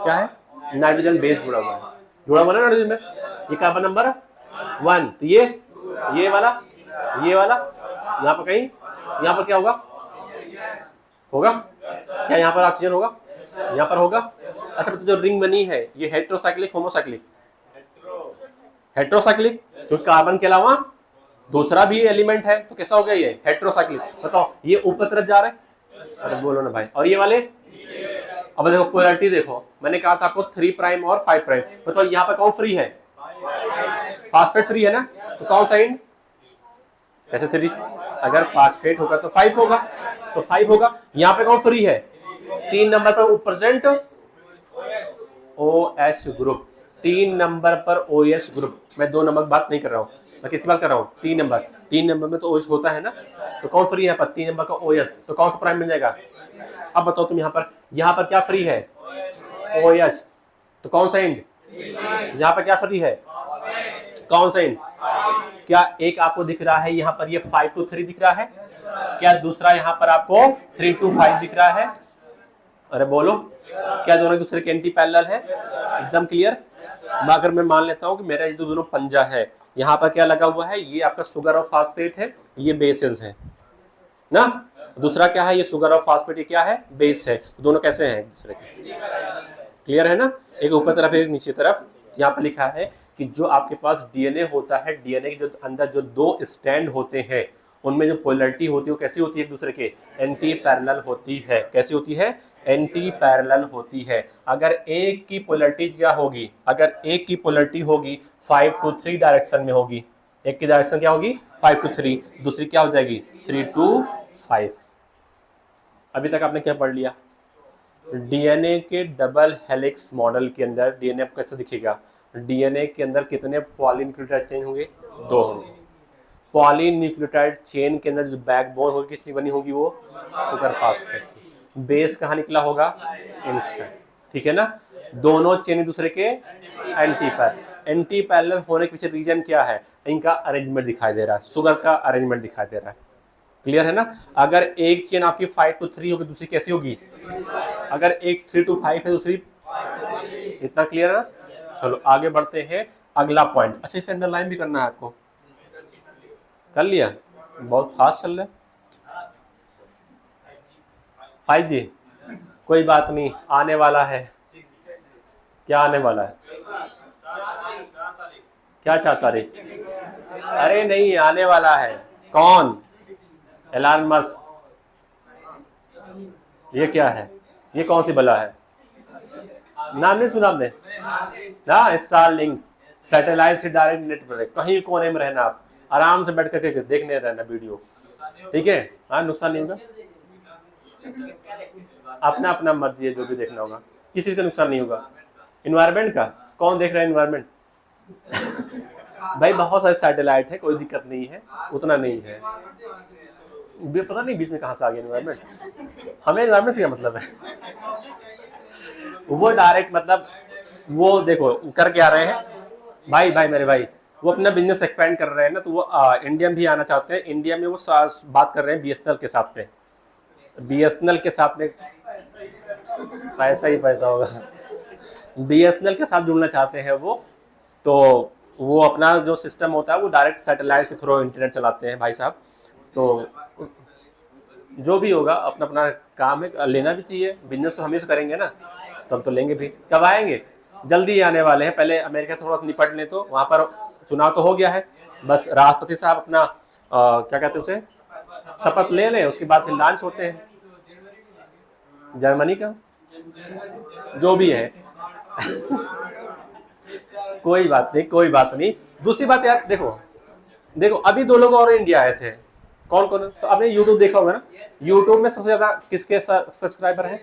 क्या है? नाइट्रोजन बेस जुड़ा हुआ है, जुड़ा हुआ है नाइट्रोजन बेस। ये कार्बन नंबर 1। तो ये वाला, ये वाला यहाँ पर कहीं, यहाँ पर क्या होगा? क्या यहाँ पर ऑक्सीजन होगा? यहाँ पर होगा। अच्छा, तो जो रिंग बनी है ये हेट्रोसाइक्लिक होमोसाइक्लिक? हेट्रोसाइक्लिक, तो कार्बन के अलावा दूसरा भी एलिमेंट है, तो कैसा हो गया ये? हेट्रोसाइक्लिक। बताओ ये ऊपर तरफ जा रहे हैं? अरे बोलो ना भाई। और ये वाले? अब देखो पोलैरिटी देखो, मैंने कहा था आपको 3 प्राइम और 5 प्राइम। बताओ यहाँ पर कौन फ्री है? फास्फेट फ्री है ना, तो कौन सा एंड? कैसे 3? अगर फास्फेट होगा तो 5 होगा, तो 5 होगा। यहाँ पे कौन फ्री है? 3 नंबर पर प्रेजेंट OH ग्रुप। 3 नंबर पर OH ग्रुप। मैं 2 नंबर की बात नहीं कर रहा हूँ, मैं किसकी बात कर रहा हूँ? 3 नंबर। 3 नंबर में तो OH होता है ना, तो कौन फ्री है यहाँ पर? 3 नंबर का OH। तो कौन सा प्राइम मिल जाएगा? अब बताओ तुम यहाँ पर क्या फ्री है? OH। तो कौन सा एंड? यहाँ पर क्या फ्री है? कौन सा एंड? क्या एक आपको दिख रहा है यहाँ पर ये 5 to 3 दिख रहा है? क्या दूसरा यहाँ पर आपको 3 to 5 दिख रहा है? अरे बोलो, क्या दोनों एक दूसरे के एंटी पैरेलल है? एकदम क्लियर। अगर मैं मान लेता हूँ कि मेरा ये दोनों पंजा है, यहाँ पर क्या लगा हुआ है? ये आपका शुगर और फास्फेट है, ये बेसेस है ना। दूसरा क्या है? ये शुगर और फास्फेट, ये क्या है? बेस है। दोनों कैसे हैं? एक दूसरे के। क्लियर है ना? एक ऊपर तरफ एक नीचे तरफ। यहाँ पर लिखा है कि जो आपके पास डीएनए होता है, डीएनए के जो अंदर जो 2 स्टैंड होते हैं, उनमें जो पोलैरिटी होती है वो कैसी होती है? एक दूसरे के एंटी पैरेलल होती है। कैसी होती है? एंटी पैरेलल होती है। अगर एक की पोलैरिटी क्या होगी? अगर एक की पोलैरिटी होगी 5 to 3 डायरेक्शन में होगी, एक की डायरेक्शन क्या होगी? 5 to 3, दूसरी क्या हो जाएगी? 3 to 5। अभी तक आपने क्या पढ़ लिया? डीएनए के डबल हेलिक्स मॉडल के अंदर डीएनए आपको कैसे दिखेगा? डीएनए के अंदर कितने पॉलीन्यूक्लियोटाइड चेन होंगे? 2 होंगे। पॉलीन्यूक्लियोटाइड चेन के अंदर जो बैकबोन होगी किसकी बनी होगी? वो शुगर फास्फेट की। बेस कहाँ निकला होगा? इनसे। ठीक है ना? दोनों चेन एक दूसरे के एंटी पैरेलल होने के पीछे रीजन क्या है? इनका अरेंजमेंट दिखाई दे रहा है, शुगर का अरेंजमेंट दिखाई दे रहा है। क्लियर है ना? अगर एक चेन आपकी 5 to 3 होगी, दूसरी कैसी होगी? अगर एक 3 to 5 है, दूसरी। इतना क्लियर है ना? चलो आगे बढ़ते हैं। अगला पॉइंट। अच्छा, इसे अंडरलाइन भी करना है आपको। कर लिया? बहुत फास्ट चल रहा है। 5G कोई बात नहीं, आने वाला है। क्या आने वाला है? क्या 4 तारीख? अरे नहीं, आने वाला है। कौन? Elon Musk. ये क्या है? ये कौन सी बला है? नाम नहीं सुना आपने ना? स्टारलिंक सैटेलाइट से डायरेक्ट नेट पर, कहीं कोने में रहना, आप आराम से बैठ करके देखने रहना वीडियो। ठीक है? हाँ, नुकसान नहीं होगा। अपना अपना मर्जी है, जो भी देखना होगा, किसी का नुकसान नहीं होगा। इन्वायरमेंट का कौन देख रहा है? इन्वायरमेंट भाई बहुत सारे सैटेलाइट है, कोई दिक्कत नहीं है, उतना नहीं है। पता नहीं बीच में कहाँ से आ गया इन्वायरमेंट। हमें इन्वायरमेंट से क्या मतलब है? वो डायरेक्ट मतलब वो देखो कर क्या रहे हैं भाई मेरे भाई, वो अपना बिजनेस एक्सपेंड कर रहे हैं ना, तो वो इंडिया में भी आना चाहते हैं। इंडिया में वो बात कर रहे हैं बीएसएनएल के साथ में। बीएसएनएल के साथ में पैसा ही पैसा होगा। बीएसएनएल के साथ जुड़ना चाहते हैं वो, तो वो अपना जो सिस्टम होता है वो डायरेक्ट सैटेलाइट के थ्रू इंटरनेट चलाते हैं भाई साहब। तो जो भी होगा अपना अपना काम है, लेना भी चाहिए। बिजनेस तो हमें से करेंगे ना, तब तो लेंगे भी। कब आएंगे? जल्दी ही आने वाले हैं। पहले अमेरिका से थोड़ा सा निपट लें, तो वहाँ पर चुनाव तो हो गया है, बस राष्ट्रपति साहब अपना क्या कहते हैं उसे, शपथ ले लें, उसके बाद फिर लॉन्च होते हैं। जर्मनी का जो भी है कोई बात नहीं। दूसरी बात यार, देखो अभी 2 लोग और इंडिया आए थे। कौन? आपने यूट्यूब देखा होगा ना? यूट्यूब में सबसे ज्यादा किसके सब्सक्राइबर हैं?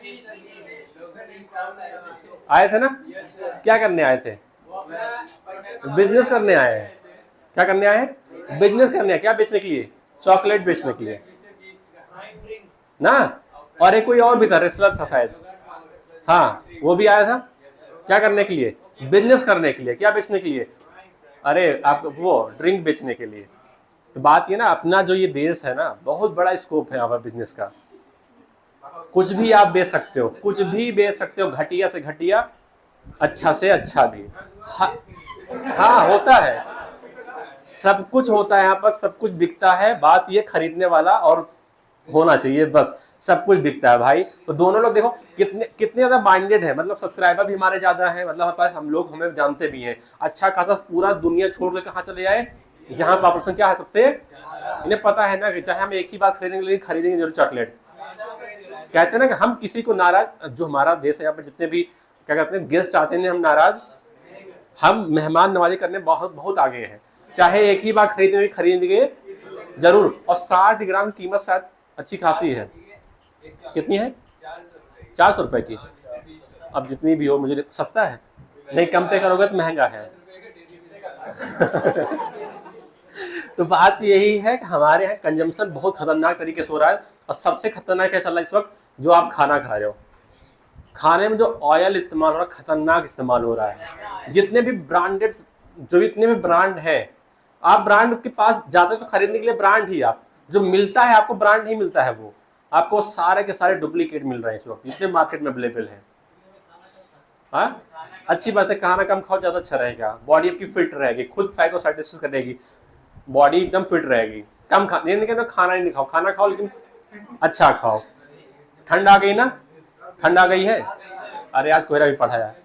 आए थे ना? क्या करने आए थे? बिजनेस करने आए हैं। क्या करने आए हैं? बिजनेस करने आए। क्या बेचने के लिए? चॉकलेट बेचने के लिए ना। और एक कोई और भी था, रेसलर था शायद, हाँ वो भी आया था। क्या करने के लिए? बिजनेस करने के लिए। क्या बेचने के लिए? अरे आप वो ड्रिंक बेचने के लिए। तो बात ये ना, अपना जो ये देश है ना, बहुत बड़ा स्कोप है यहाँ पर बिजनेस का। कुछ भी आप बेच सकते हो, कुछ भी बेच सकते हो, घटिया से घटिया, अच्छा से अच्छा भी। हाँ होता है, सब कुछ होता है यहाँ पर, सब कुछ बिकता है। बात ये खरीदने वाला और होना चाहिए, बस सब कुछ बिकता है भाई। तो दोनों लोग देखो कितने ज्यादा माइंडेड है, मतलब सब्सक्राइबर भी हमारे ज्यादा है, मतलब हमारे पास हम लोग हमें जानते भी हैं। अच्छा खासा पूरा दुनिया छोड़ के कहाँ चले जाए, जहाँ पॉपुलेशन क्या है सबसे, इन्हें पता है ना कि चाहे हम एक ही बात खरीदेंगे, लेकिन खरीदेंगे जरूर चॉकलेट। कहते हैं ना कि हम किसी को नाराज, जो हमारा देश है यहाँ पर जितने भी क्या कहते हैं गेस्ट आते हैं, हम नाराज, हम मेहमान नवाजी करने बहुत आगे हैं। चाहे एक ही बार खरीदेंगे जरूर। और 60 ग्राम कीमत शायद अच्छी खासी है। कितनी है? 400 रुपए की। अब जितनी भी हो, मुझे सस्ता है नहीं, कम पे करोगे तो महंगा है। तो बात यही है कि हमारे यहाँ कंजम्पशन बहुत खतरनाक तरीके से हो रहा है। और सबसे खतरनाक क्या चल रहा है इस वक्त? जो आप खाना खा रहे हो, खाने में जो ऑयल इस्तेमाल हो रहा है खतरनाक इस्तेमाल हो रहा है। जितने भी ब्रांडेड, जो इतने भी ब्रांड है, आप ब्रांड के पास जाते तो खरीदने के लिए ब्रांड ही, आप जो मिलता है आपको ब्रांड नहीं मिलता है, वो आपको सारे के सारे डुप्लीकेट मिल रहे हैं इस वक्त, जितने मार्केट में अवेलेबल है। हाँ, अच्छी बात है, खाना कम खाओ, ज्यादा अच्छा रहेगा, बॉडी आपकी फिट रहेगी, खुद फाइगोसाइटोसिस करेगी, बॉडी एकदम फिट रहेगी। कम खा नहीं कहना खाना नहीं खाओ, खाना खाओ लेकिन अच्छा खाओ। ठंड आ गई ना, ठंड आ गई है, अरे आज कोहरा भी पड़ा है,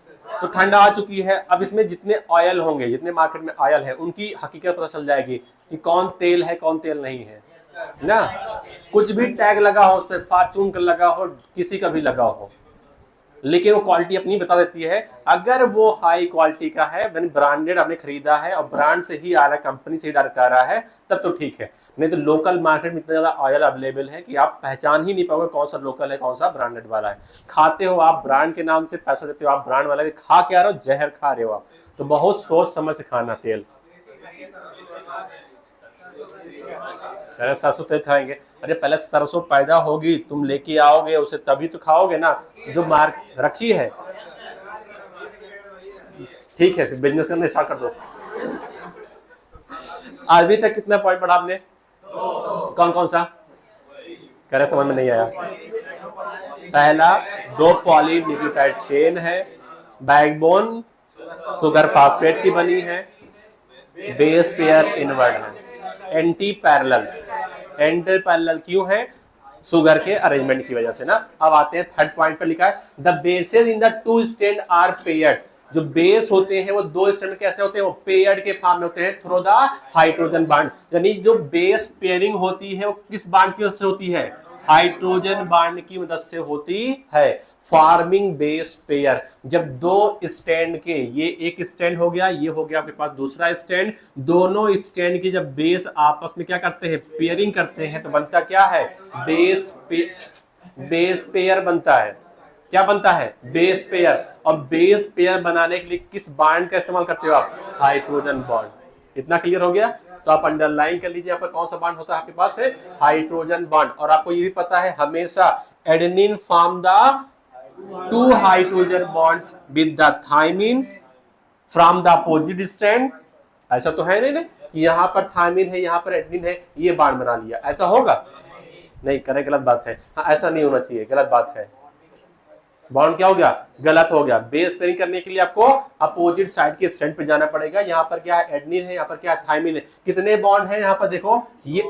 तो ठंड आ चुकी है। अब इसमें जितने ऑयल होंगे, जितने मार्केट में ऑयल है, उनकी हकीकत पता चल जाएगी कि कौन तेल है कौन तेल नहीं है ना। कुछ भी टैग लगा हो उस पर, फॉर्चून का लगा हो, किसी का भी लगा हो, लेकिन वो क्वालिटी अपनी बता देती है। अगर वो हाई क्वालिटी का है, ब्रांडेड आपने खरीदा है और ब्रांड से ही आ रहा है, कंपनी से ही डायरेक्ट आ रहा है, तब तो ठीक है। नहीं तो लोकल मार्केट में इतना ज्यादा ऑयल अवेलेबल है कि आप पहचान ही नहीं पाओगे कौन सा लोकल है कौन सा ब्रांडेड वाला है। खाते हो आप ब्रांड के नाम से, पैसा देते हो आप ब्रांड वाला, खा के आ रहे हो, जहर खा रहे हो आप। तो बहुत सोच समझ से खाना तेल। पहले सरसों तेल खाएंगे, अरे पहले सरसों पैदा होगी, तुम लेके आओगे उसे, तभी तो खाओगे ना। जो मार्क रखी है, ठीक है, बिजनेस करना स्टार्ट कर दो। अभी तक कितना पॉइंट पढ़ा आपने? कौन कौन सा कह रहे, समझ में नहीं आया? पहला, 2 पॉलीन्यूक्लियोटाइड चेन है, बैकबोन शुगर फास्फेट की बनी है, बेस पेयर इनवर्ट है, एंटी पैरेलल। एंटी पैरेलल क्यों है? शुगर के अरेंजमेंट की वजह से ना। अब आते हैं थर्ड पॉइंट पर, लिखा है the bases in the 2 strand are paired. जो बेस होते हैं वो 2 स्ट्रैंड कैसे होते हैं? वो पेयर्ड के फॉर्म में होते हैं थ्रू द हाइड्रोजन बॉन्ड। यानी जो बेस पेयरिंग होती है वो किस बॉन्ड की वजह से होती है? हाइड्रोजन बॉन्ड की मदद से होती है। फॉर्मिंग बेस पेयर, जब 2 स्टैंड के, ये एक स्टैंड हो गया, ये हो गया आपके पास दूसरा स्टैंड, दोनों स्टैंड की जब बेस आपस में क्या करते हैं? पेयरिंग करते हैं, तो बनता क्या है? बेस पेयर बनता है। क्या बनता है? Base pair. और बेस पेयर बनाने के लिए किस बॉन्ड का इस्तेमाल करते हो आप? Hydrogen bond. इतना क्लियर हो गया? तो आप अंडरलाइन कर लीजिए, यहाँ पर कौन सा बॉन्ड होता है आपके पास है? Hydrogen bond. और आपको ये भी पता है हमेशा adenine form the 2 hydrogen bonds with the thymine from the opposite strand. ऐसा तो है नहीं कि यहाँ पर थाइमिन है, यहाँ पर एडेनिन है, ये बॉन्ड बना लिया, ऐसा होगा? नहीं करें, गलत बात है। हाँ, ऐसा नहीं होना चाहिए, गलत बात है। बॉन्ड क्या हो गया? गलत हो गया। बेस पेयरिंग करने के लिए आपको अपोजिट साइड के स्ट्रैंड पे जाना पड़ेगा। यहाँ पर क्या है? एडेनिन है, यहाँ पर क्या है? थाइमिन है। कितने बॉन्ड है यहाँ पर? देखो ये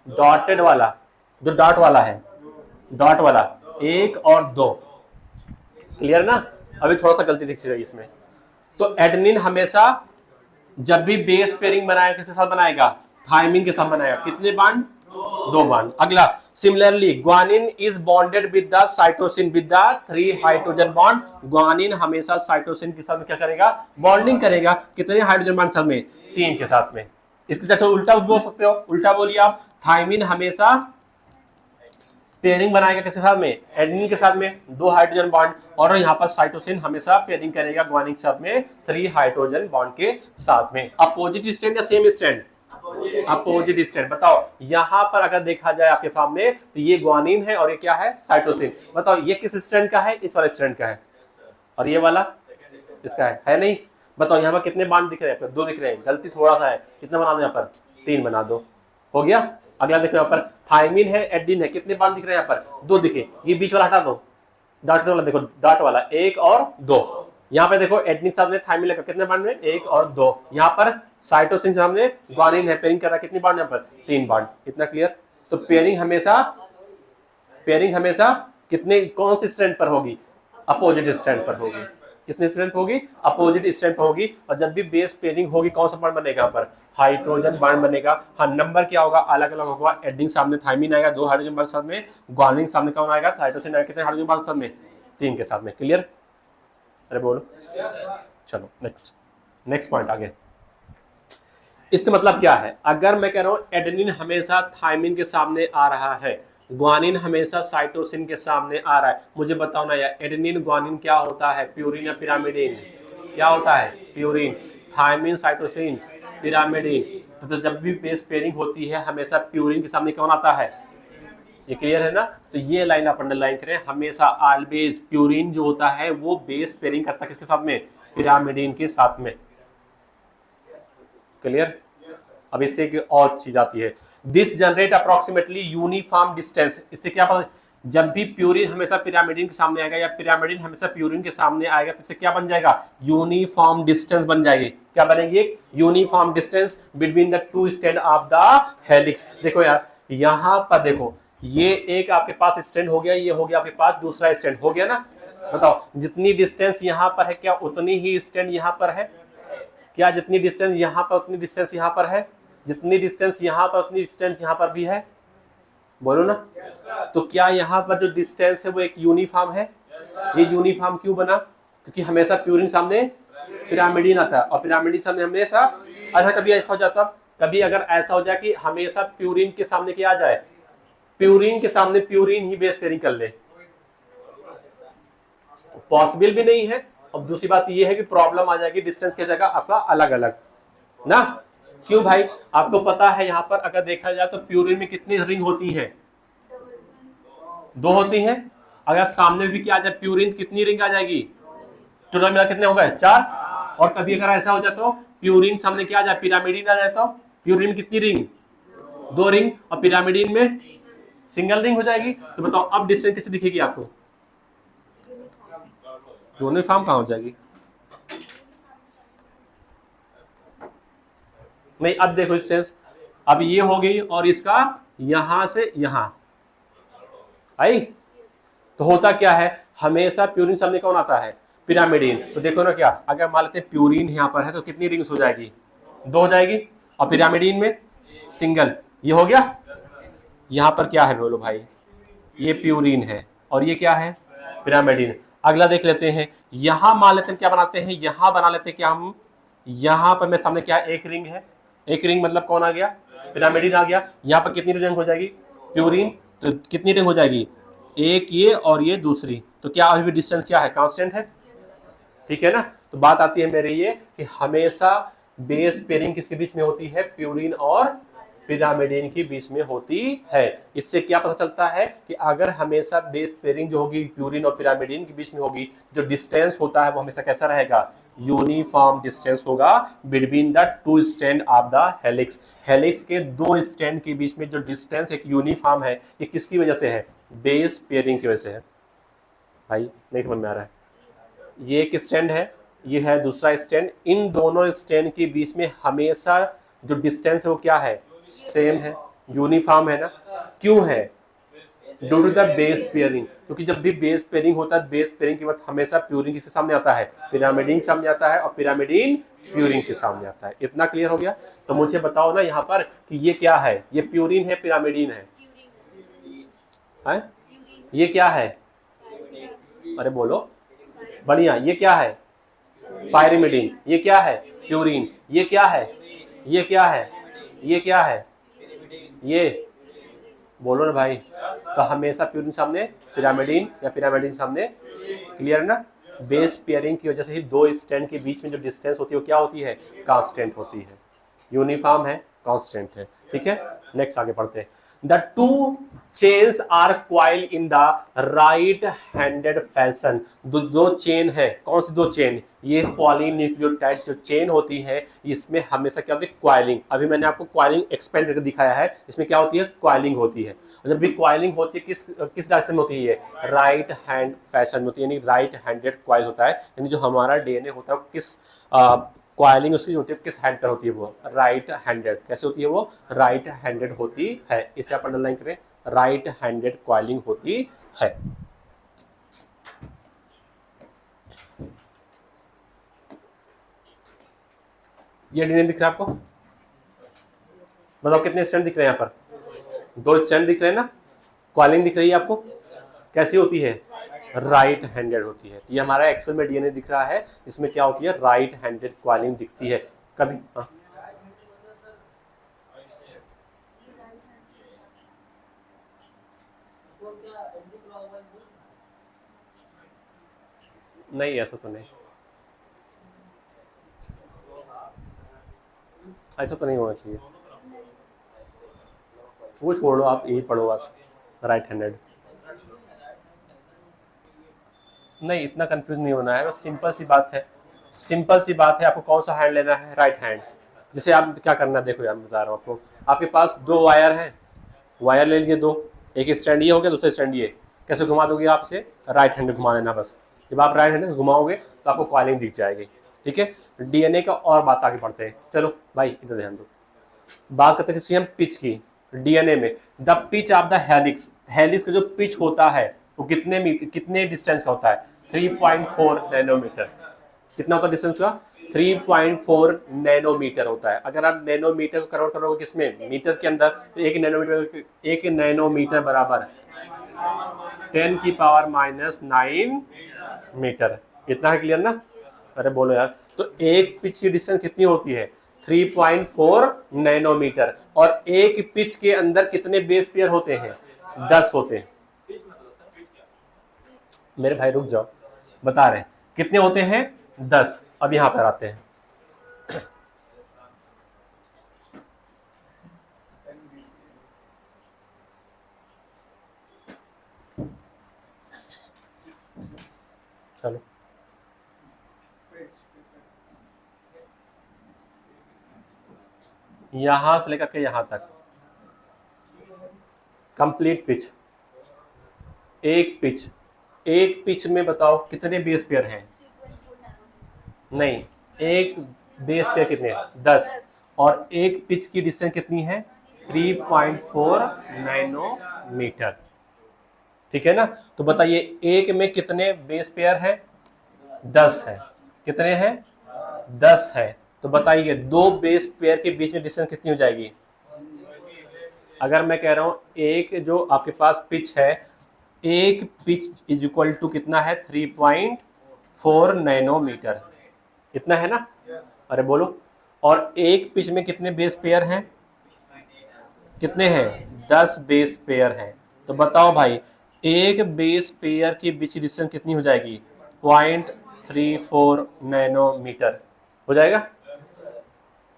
डॉटेड वाला, जो डॉट वाला है, डॉट वाला 1 और 2। क्लियर ना? अभी थोड़ा सा गलती दिख रही इसमें। तो एडेनिन हमेशा जब भी बेस पेयरिंग बनाएगा किसके साथ बनाएगा? थाइमिन के साथ बनाएगा। कितने बॉन्ड? 2 बॉन्ड। अगला, similarly guanine is bonded with the cytosine with the 3 hydrogen bond. Guanine हमेशा साइटोसिन के साथ क्या करेगा? बॉन्डिंग करेगा। कितने हाइड्रोजन बॉन्ड साथ में? 3 के साथ में। इसके जैसे उल्टा बोल सकते हो, उल्टा बोलिए आप। थाइमिन हमेशा पेयरिंग बनाएगा किसके साथ में? एडेनिन के साथ में, 2 हाइड्रोजन बॉन्ड। और यहाँ पर साइटोसिन हमेशा पेयरिंग करेगा ग्वानिन के साथ में 3 हाइड्रोजन बॉन्ड के साथ में। अपोजिट स्ट्रैंड या सेम स्ट्रैंड? Opposite strand. बताओ यहाँ पर अगर देखा जाए आपके फॉर्म में, तो ये ग्वानिन है और ये क्या है? साइटोसिन। बताओ ये किस स्ट्रैंड का है? इस वाले स्ट्रैंड का है। और ये वाला इसका है नहीं? बताओ यहाँ पर कितने बॉन्ड दिख रहे हैं? 2 दिख रहे हैं। गलती थोड़ा सा है, कितना बना दो? यहाँ पर 3 बना दो, हो गया। अगला देखो, यहाँ पर थाइमिन है, एडेनिन है, कितने बॉन्ड दिख रहे हैं? यहाँ पर 2 दिखे। ये बीच वाला हटा दो, डॉट वाला देखो, डॉट वाला 1 और 2। यहाँ पे देखो एडेनिन सामने, थाइमिन लगा, कितने बॉन्ड में? 1 और 2। यहाँ पर साइटोसिन सामने, ग्वानिन है, पेयरिंग कर रहा है, कितनी बॉन्ड यहाँ पर? 3 बॉन्ड। इतना क्लियर? तो पेयरिंग हमेशा कितने, कौन से स्ट्रैंड पर होगी? अपोजिट स्ट्रैंड पर होगी। कितने स्ट्रैंड होगी? अपोजिट स्ट्रैंड पर होगी। और जब भी बेस पेयरिंग होगी कौन सा बॉन्ड बनेगा? यहाँ पर हाइड्रोजन बॉन्ड बनेगा। हाँ, नंबर क्या होगा? अलग अलग होगा। एडेनिन सामने थाइमिन आएगा 2 हाइड्रोजन बॉन्ड साथ में, ग्वानिन सामने कौन आएगा? साइटोसिन आएगा, कितने हाइड्रोजन बॉन्ड साथ में? 3 के साथ में। क्लियर? अरे बोलो। चलो नेक्स्ट पॉइंट आगे। इसका मतलब क्या है? अगर मैं कह रहा हूं एडेनिन हमेशा थाइमिन के सामने आ रहा है, ग्वानिन हमेशा साइटोसिन के सामने आ रहा है, मुझे बताओ ना यार, एडेनिन ग्वानिन क्या होता है? प्यूरिन या पिरामिडिन? क्या होता है? प्यूरिन। Thymine cytosine pyrimidine. तो जब भी बेस पेयरिंग होती है हमेशा प्यूरिन के सामने कौन आता है? ये क्लियर है ना? तो ये लाइन आप अंडरलाइन करें, हमेशा ऑलवेज प्यूरिन जो होता है वो बेस पेयरिंग करता है किसके साथ में? पिरामिडिन के साथ में। क्लियर? अब इससे एक और चीज आती है, this generate approximately uniform distance. इससे क्या पता, जब भी प्यूरिन हमेशा पिरामिडिन के सामने आएगा या पिरामिडिन हमेशा प्यूरिन के सामने आएगा तो इससे क्या बन जाएगा? यूनिफॉर्म डिस्टेंस बन जाएगी। क्या बनेगी? एक uniform distance between the two strand of the helix. देखो यार, यहां पर देखो, ये एक आपके पास स्ट्रैंड हो गया, ये हो गया आपके पास दूसरा स्ट्रैंड हो गया ना। बताओ, जितनी डिस्टेंस यहां पर है क्या उतनी ही स्ट्रैंड यहां पर है? क्या जितनी डिस्टेंस यहां पर उतनी डिस्टेंस यहां पर है? जितनी डिस्टेंस यहां पर उतनी डिस्टेंस यहां पर भी है? बोलो ना। तो क्या यहां पर जो डिस्टेंस है वो एक यूनिफॉर्म है? ये यूनिफॉर्म क्यों बना? क्योंकि हमेशा प्यूरिन सामने पिरामिडिन आता है, और पिरामिडिन सामने हमेशा। अच्छा, कभी ऐसा हो जाता, कभी अगर ऐसा हो जाए कि हमेशा प्यूरिन के सामने क्या आ जाए? प्यूरिन के सामने प्यूरिन ही बेस पेयरिंग कर ले, पॉसिबल भी नहीं है। अब दूसरी बात ये है कि प्रॉब्लम आ जाएगी, डिस्टेंस की जगह आपका अलग अलग ना। क्यों भाई? आपको पता है यहां पर अगर देखा जाए तो प्यूरिन में कितनी रिंग होती है? 2 होती हैं। अगर सामने भी क्या आ जाए प्यूरिन, कितनी रिंग आ जाएगी? टोटल मिला कितने हो गए? 4। और कभी अगर ऐसा हो जाए तो प्यूरिन सामने क्या आ जाए? पिरामिडिन आ जाए तो प्यूरिन कितनी रिंग? 2 रिंग, और पिरामिडिन में सिंगल रिंग हो जाएगी। तो बताओ अब डिस्टेंस कैसे दिखेगी आपको? यूनिफॉर्म कहां हो जाएगी? नहीं, अब देखो डिस्टेंस, अब ये हो गई और इसका यहां से यहां आई। तो होता क्या है, हमेशा प्यूरिन सामने कौन आता है? पिरामिडिन। तो देखो ना, क्या अगर मान लेते हैं प्यूरिन यहां पर है तो कितनी रिंग्स हो जाएगी? 2 हो जाएगी, और पिरामिडिन में सिंगल। ये हो गया। यहां पर क्या है बोलो भाई? ये प्यूरिन है और ये क्या है? पिरामिडिन। अगला देख लेते हैं, यहां मान लेते हैं क्या बनाते हैं, यहां बना लेते हैं क्या हम? यहां पर मेरे सामने क्या एक रिंग है, एक रिंग मतलब कौन आ गया? पिरामिडिन आ गया। यहां पर कितनी रिंग हो जाएगी? प्यूरिन। तो कितनी रिंग हो जाएगी? एक ये और ये दूसरी। तो क्या अभी भी डिस्टेंस क्या है? कांस्टेंट है। ठीक है ना? तो बात आती है मेरी ये कि हमेशा बेस पेयरिंग किसके बीच में होती है? प्यूरिन और पिरामिडिन के बीच में होती है। इससे क्या पता चलता है कि अगर हमेशा बेस पेयरिंग जो होगी प्यूरिन और पिरामिडिन के बीच में होगी, जो डिस्टेंस होता है वो हमेशा कैसा रहेगा? यूनिफॉर्म डिस्टेंस होगा between the two strand of the helix. Helix के 2 स्ट्रैंड के बीच में जो डिस्टेंस एक यूनिफॉर्म है, ये किसकी वजह से है? बेस पेयरिंग की वजह से है। भाई नहीं समझ में आ रहा है? ये एक स्टैंड है, ये है दूसरा स्टैंड। इन दोनों स्टैंड के बीच में हमेशा जो डिस्टेंस है वो क्या है? सेम है, यूनिफॉर्म है ना। क्यों है? Due to the base pairing. क्योंकि जब भी बेस पेयरिंग होता है, बेस पेयरिंग के बाद हमेशा प्यूरिन किसके सामने आता है? पिरामिडिन सामने आता है, और पिरामिडिन प्यूरिन के सामने आता है। इतना क्लियर हो गया? तो मुझे बताओ ना यहाँ पर कि ये क्या है? ये प्यूरिन है, पिरामिडिन है? ये क्या है? अरे बोलो बढ़िया। ये क्या है? पायरिमिडिन। ये क्या है? प्यूरिन। ये क्या है? ये क्या है? ये क्या है? ये बोलो ना भाई। तो हमेशा प्यूरिन सामने पिरामिडिन या पिरामिडिन सामने। क्लियर है ना? बेस पेयरिंग की वजह से ही 2 स्ट्रैंड के बीच में जो डिस्टेंस होती है वो क्या होती है? कांस्टेंट होती है। यूनिफॉर्म है, कांस्टेंट है। ठीक है, नेक्स्ट आगे पढ़ते हैं। The two chains are coil in the right handed fashion. दो चेन है, कौन सी 2 चेन? ये पॉलीन्यूक्लियोटाइड जो चेन होती है, इसमें हमेशा क्या होती है? क्वाइलिंग। अभी मैंने आपको क्वाइलिंग एक्सपेंड करके दिखाया है। इसमें क्या होती है? क्वाइलिंग होती है। जब भी क्वाइलिंग होती है किस डायरेक्शन में होती है? राइट हैंड फैशन में होती है, यानी राइट हैंडेड क्वाइल होता है। यानी जो हमारा डीएनए होता है वो किस क्वाइलिंग उसकी होती है, किस हैंड पर होती है? वो राइट हैंडेड। कैसे होती है वो? राइट हैंडेड होती है। इसे आप अंडरलाइन करें, राइट हैंडेड क्वाइलिंग होती है। ये डीएनए दिख रहा है आपको? मतलब कितने स्ट्रैंड दिख रहे हैं यहाँ पर? 2 स्ट्रैंड दिख रहे हैं ना। क्वाइलिंग दिख रही है आपको? कैसी होती है? राइट हैंडेड होती है। ये हमारा एक्चुअल में डीएनए दिख रहा है, इसमें क्या होती है? राइट हैंडेड क्वाइलिंग दिखती है। कभी नहीं, ऐसा तो नहीं, ऐसा तो नहीं होना चाहिए। वो छोड़ो, आप यही पढ़ो बस। Right handed. नहीं, इतना कंफ्यूज नहीं होना है, बस सिंपल सी बात है, सिंपल सी बात है। आपको कौन सा हैंड लेना है? Right hand. जैसे आप क्या करना है, देखो यार मैं बता रहा हूँ आपको, आपके पास दो वायर हैं, वायर ले लिए दो, एक स्टैंड ये हो गया, दूसरा स्टैंड ये, कैसे घुमा दोगे आप इसे? राइट हैंड में घुमा देना बस। जब आप राइट हैंड में घुमाओगे तो आपको कॉइलिंग दिख जाएगी, ठीक है। डीएनए का और बात आगे बढ़ते हैं, चलो भाई इधर ध्यान दो। बात करते हैं किसी हम पिच की। डीएनए में the pitch of the helix, helix का जो पिच होता है वो कितने डिस्टेंस का होता है? 3.4 नैनोमीटर। कितना होता है डिस्टेंस का? 3.4 नैनोमीटर होता है। अगर आप नैनोमीटर को कन्वर्ट करोगे किसमें? मीटर के अंदर, तो एक नैनोमीटर बराबर 10⁻⁹ मीटर। इतना है क्लियर ना? अरे बोलो यार। तो एक पिच की डिस्टेंस कितनी होती है? 3.4 नैनोमीटर। और एक पिच के अंदर कितने बेस पेयर होते हैं? 10 होते हैं। मेरे भाई रुक जाओ, बता रहे हैं कितने होते हैं? 10। अब यहां पर आते हैं, चलो यहां से लेकर के यहां तक कंप्लीट पिच, एक पिच में बताओ कितने बेस पेयर हैं? नहीं, एक बेस पेयर कितने हैं? 10। और एक पिच की डिस्टेंस कितनी है? 3.4 नैनोमीटर, ठीक है ना? तो बताइए एक में कितने बेस पेयर है? 10 है। कितने हैं? 10 है। तो बताइए दो बेस पेयर के बीच में डिस्टेंस कितनी हो जाएगी? अगर मैं कह रहा हूं एक जो आपके पास पिच है, एक पिच इज इक्वल टू कितना है? 3.4 नैनोमीटर। इतना है ना? अरे बोलो। और एक पिच में कितने बेस पेयर हैं? कितने हैं? 10 बेस पेयर हैं। तो बताओ भाई एक बेस पेयर की बीच डिस्टेंस कितनी हो जाएगी? 0.34 नैनोमीटर हो जाएगा।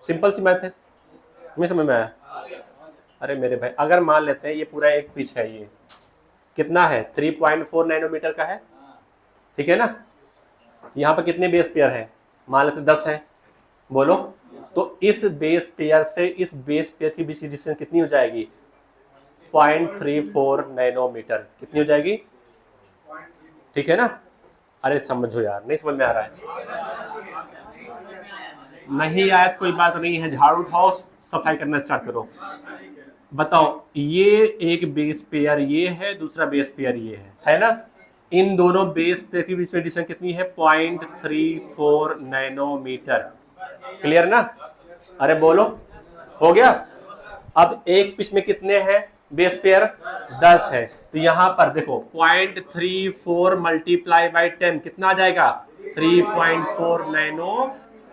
सिंपल सी बात है, तुम्हें समझ में आया? अरे मेरे भाई अगर मान लेते हैं ये पूरा एक पिच है, ये कितना है? 3.4 नैनोमीटर का है, ठीक है ना? यहाँ पर कितने बेस पेयर हैं? मान लेते 10 है, बोलो। तो इस बेस पेयर से इस बेस पेयर की बीच की डिस्टेंस कितनी हो जाएगी? 0.34 नैनोमीटर। कितनी हो जाएगी? ठीक है ना? अरे समझो यार, नहीं समझ में आ रहा है? नहीं आया कोई बात नहीं है, झाड़ू उठाओ, सफाई करना स्टार्ट करो। बताओ ये एक बेस पेयर ये है, दूसरा बेस पेयर ये है ना? इन दोनों बेस पेयर की बीच में डिस्टेंस कितनी है? 0.34 नैनोमीटर। क्लियर ना? अरे बोलो, हो गया? अब एक पिच में कितने हैं बेस पेयर? 10 है। तो यहां पर देखो 0.34 मल्टीप्लाई बाई 10 कितना आ जाएगा? 3.4